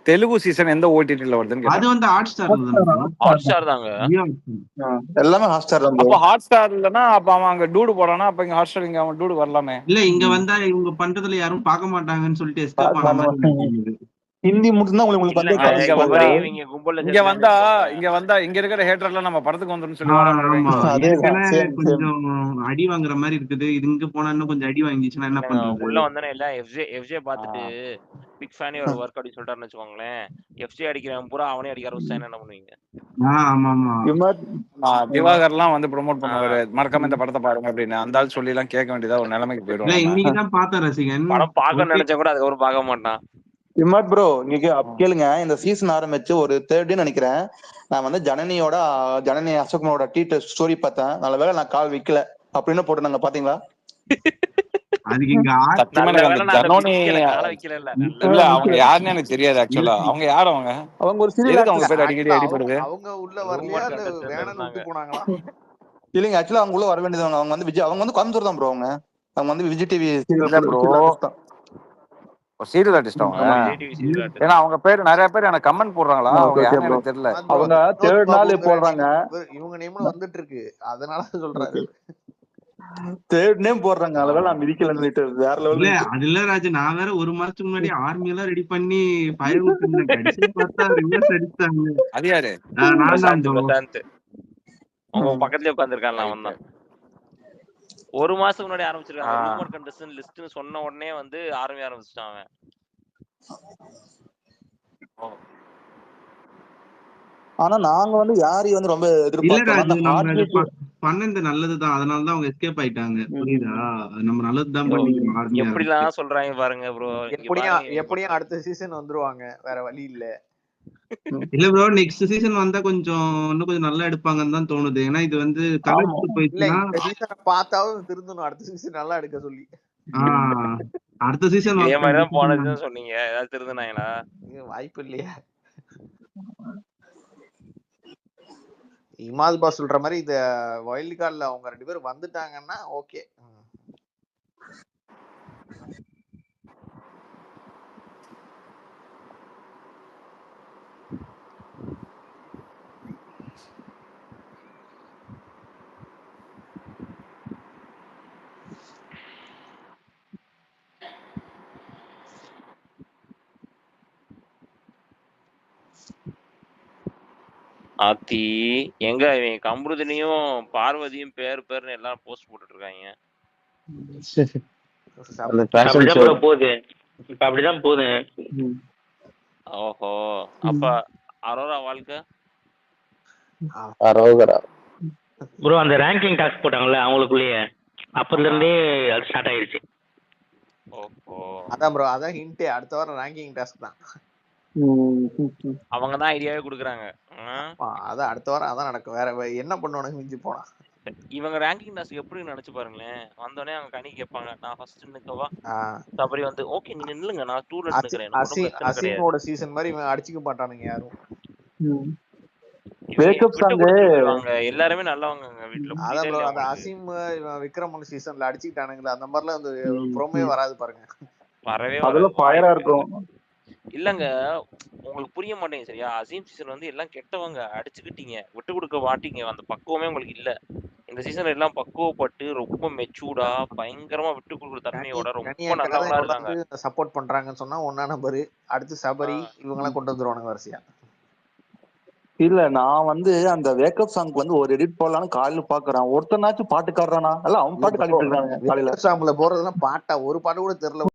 தெலுங்கு சீசன் எந்த ஓடிடில வருதுன்னு அது வந்து ஹாட்ஸ்டார் தாங்க. எல்லாமே ஹாட்ஸ்டார் தான். அப்ப ஹாட்ஸ்டார் இல்லனா அப்ப அவன் அங்க டூடு போறானா, அப்ப இங்க ஹாட்ஸ்டார் இங்க அவன் டூடு வரலாமே. இல்ல இங்க வந்தா இவங்க பண்றதுல யாரும் பார்க்க மாட்டாங்கன்னு சொல்லிட்டு எஸ்கேப் ஆன மாதிரி. ஹிந்தி மட்டும் தான் உங்களுக்கு வந்து இங்க வந்தா இங்க இருக்கிற ஹேட்டர்லாம் நம்ம படத்துக்கு வந்துரும் சொல்லுவாங்க. கொஞ்சம் அடி வாங்குற மாதிரி இருக்குது. இது இங்க போனா இன்னும் கொஞ்சம் அடி வாங்கிச்சுன்னா என்ன பண்றது? உள்ள வந்தானே எல்லாம் எஃப்ஜே பார்த்துட்டு பிக் ஃபேன் ஒரு வர்க் அப்படி சொல்லிட்டாருன்னு வெச்சுக்கோங்களேன். எஃப்ஜே அடிக்கிறவன் பூரா அவனே அடிக்க ஆரம்பிச்சானே என்ன பண்ணுவீங்க? ஆமா ஆமா திவாகர்லாம் வந்து ப்ரோமோட் பண்ணுவாரு, மறக்காம இந்த படத்தை பாருங்க அப்படின்னு. அந்த ஆள் சொல்லி எல்லாம் கேட்க வேண்டியதா ஒரு நிலைமைக்கு போயிடும். இன்னைக்கு தான் பார்த்தேன் ரசிகன், படம் பார்க்க நினைச்சா கூட அதுக்கப்புறம் பார்க்க மாட்டான். இமாட் ப்ரோ நீங்க கேளுங்க, இந்த சீசன் ஆரம்பிச்சு ஒரு 3rd நினைக்கிறேன். நான் வந்து ஜனனி அசோகனோட டீட்டர் ஸ்டோரி பார்த்தேன். நல்ல வேளை நான் கால் வைக்கல அப்படின்னு போட்டு நாங்க பாத்தீங்களா? அவங்க யாருன்னு எனக்கு தெரியாது ஆக்சுவலா. அவங்க யாரு? அவங்க ஒரு சீரியல் அவங்க பேர் அடிக்கடி அடிபடுது. அவங்க உள்ள வரலையா இல்ல வேணான்னு விட்டு போனாங்களா? இல்லைங்க ஆக்சுவலா அவங்க உள்ள வர வேண்டியது. அவங்க வந்து விஜய், அவங்க வந்து கோயம்புத்தூர் தான் ப்ரோ. அவங்க வந்து விஜய் டிவி சீரியல் ஆர்டிஸ்ட் அவங்க. ஏன்னா அவங்க பேர் நிறைய பேர் எனக்கு கமெண்ட் போடுறாங்களா, அவங்க யாருன்னு எனக்கு தெரியல. அவங்க 3rd நாள் போடுறாங்க, இவங்க நேம்ல வந்துட்டு இருக்கு, அதனால சொல்றாரு. 3rd நேம் போடுறாங்க. அதனால நான் மிதிக்கலன்னு வேற லெவல்ல. அது இல்ல ராஜு, நான் வேற ஒரு மாசத்துக்கு முன்னாடி ஆர்மி எல்லாம் ரெடி பண்ணி ஃபயர் விட்டுருந்தேன். கடைசியா பார்த்தா ரிவர்ஸ் அடிச்சாங்க. அது யாரு? அவங்க பக்கத்துலயே உட்கார்ந்திருக்கான்ல அவன் தான். ஒரு மாசத்துக்கு முன்னாடி ஆரம்பிச்சிருக்காங்க. ரூமர் கண்டஸ்டன் லிஸ்ட்னு சொன்ன உடனே வந்து ஆரம்பிச்சிட்டான் அவன். ஆனா நாங்க வந்து யாரையும் வந்து ரொம்ப எதிர்பார்த்தோம். பண்ணது நல்லதுதான், அதனாலதான் அவங்க எஸ்கேப் ஆயிட்டாங்க. புரியுதா? நம்ம நல்லதுதான் பண்ணிக்கிறோம். எப்படிலாம் சொல்றாங்க பாருங்க ப்ரோ. எப்படியும் அடுத்த சீசன் வந்துருவாங்க, வேற வழி இல்ல. இல்ல ப்ரோ நெக்ஸ்ட் சீசன் வந்தா கொஞ்சம் இன்னும் கொஞ்சம் நல்லா எடுப்பாங்கன்னு தான் தோணுது. ஏன்னா இது வந்து கலெக்ட் இல்ல போயிடுச்சுன்னா இந்த சீசனை பார்த்தாவது திருந்தணும், அடுத்த சீசன் நல்லா எடுக்க சொல்லி. அடுத்த சீசன் இதே மாதிரிதான் போன சீசன் சொன்னீங்க, ஏதாவது திருந்தினாங்களா? வாய்ப்பு இல்லையா? இமால் பாஸ் சொல்ற மாதிரி இந்த வைல்ட் கார்டுல அவங்க 2 பேரும் வந்துட்டாங்கன்னா ஓகே. ஆத்தி எங்க இவன் கம்ருதனையும் பார்வதியும் பேர்னு எல்லாம் போஸ்ட் போட்டுட்டு இருக்காங்க. அப்படிதான் bro போகுது, இப்ப அப்படிதான் போகுது. ஓஹோ, அப்ப அரோரா வாழ்க்கை ப்ரோ அந்த ரேங்கிங் டாஸ்க் போட்டாங்கல்ல அவங்களுக்குள்ளேயே, அப்பத்துல இருந்தே அது ஸ்டார்ட் ஆயிருச்சு. ஓஹோ, அதான் ப்ரோ, அதான் ஹிண்ட், அடுத்த வாரம் ரேங்கிங் டாஸ்க் தான். அவங்க தான் ஐடியாவே கொடுக்குறாங்க. அதான் அடுத்த வாரம் அதான் நடக்கும். வேற என்ன பண்ணுவானுங்க மிஞ்சி போனா. இவங்க ரேங்கிங் டாஸ்க் எப்படி நினைச்சு பாருங்களேன். வந்தோடனே அவங்க கனி கேட்பாங்க, நான் ஃபர்ஸ்ட் நிக்கவா? சபரி வந்து ஓகே நீங்க நில்லுங்க, நான் 2ல நிக்கிறேன். அசீமோட சீசன் மாதிரி இவன் அடிச்சுக்க மாட்டானுங்க யாரும். எல்லாருமே நல்லவங்க வீட்டுல. அதான் ப்ரோ, அந்த அசீம் விக்ரமன் சீசன்ல அடிச்சுக்கிட்டானுங்களா, அந்த மாதிரிலாம் அந்த ப்ரோமே வராது பாருங்க. வரவே அதெல்லாம் ஃபயரா இருக்கும். இல்லங்க உங்களுக்கு புரிய மாட்டேங்க சரியா. அசீம் சீசன் வந்து எல்லாம் கெட்டவங்க, அடிச்சுக்கிட்டீங்க, விட்டு கொடுக்க மாட்டீங்க, அந்த பக்குவமே உங்களுக்கு இல்ல. இந்த சீசன்ல எல்லாம் பக்குவப்பட்டு ரொம்ப மெச்சூர்டா பயங்கரமா விட்டு கொடுக்குற தன்மையோட ரொம்ப நல்லவங்களா இருக்காங்க. சப்போர்ட் பண்றாங்கன்னு சொன்னா ஒன்னா நம்பர், அடுத்து சபரி, இவங்க எல்லாம் கொண்டு வந்துருவானுங்க வரிசையா. இல்ல நான் வந்து அந்த வேக்கப் சாங்க்கு வந்து ஒரு எடிட் போடலான்னு காலையில பாக்குறேன், ஒருத்தனாச்சும் பாட்டு காடுறானா? எல்லாம் அவன் பாட்டு காட்டிட்டு இருக்காங்க காலையில. சாங்ல போறதெல்லாம் பாட்டா, ஒரு பாட்டு கூட தெரியல.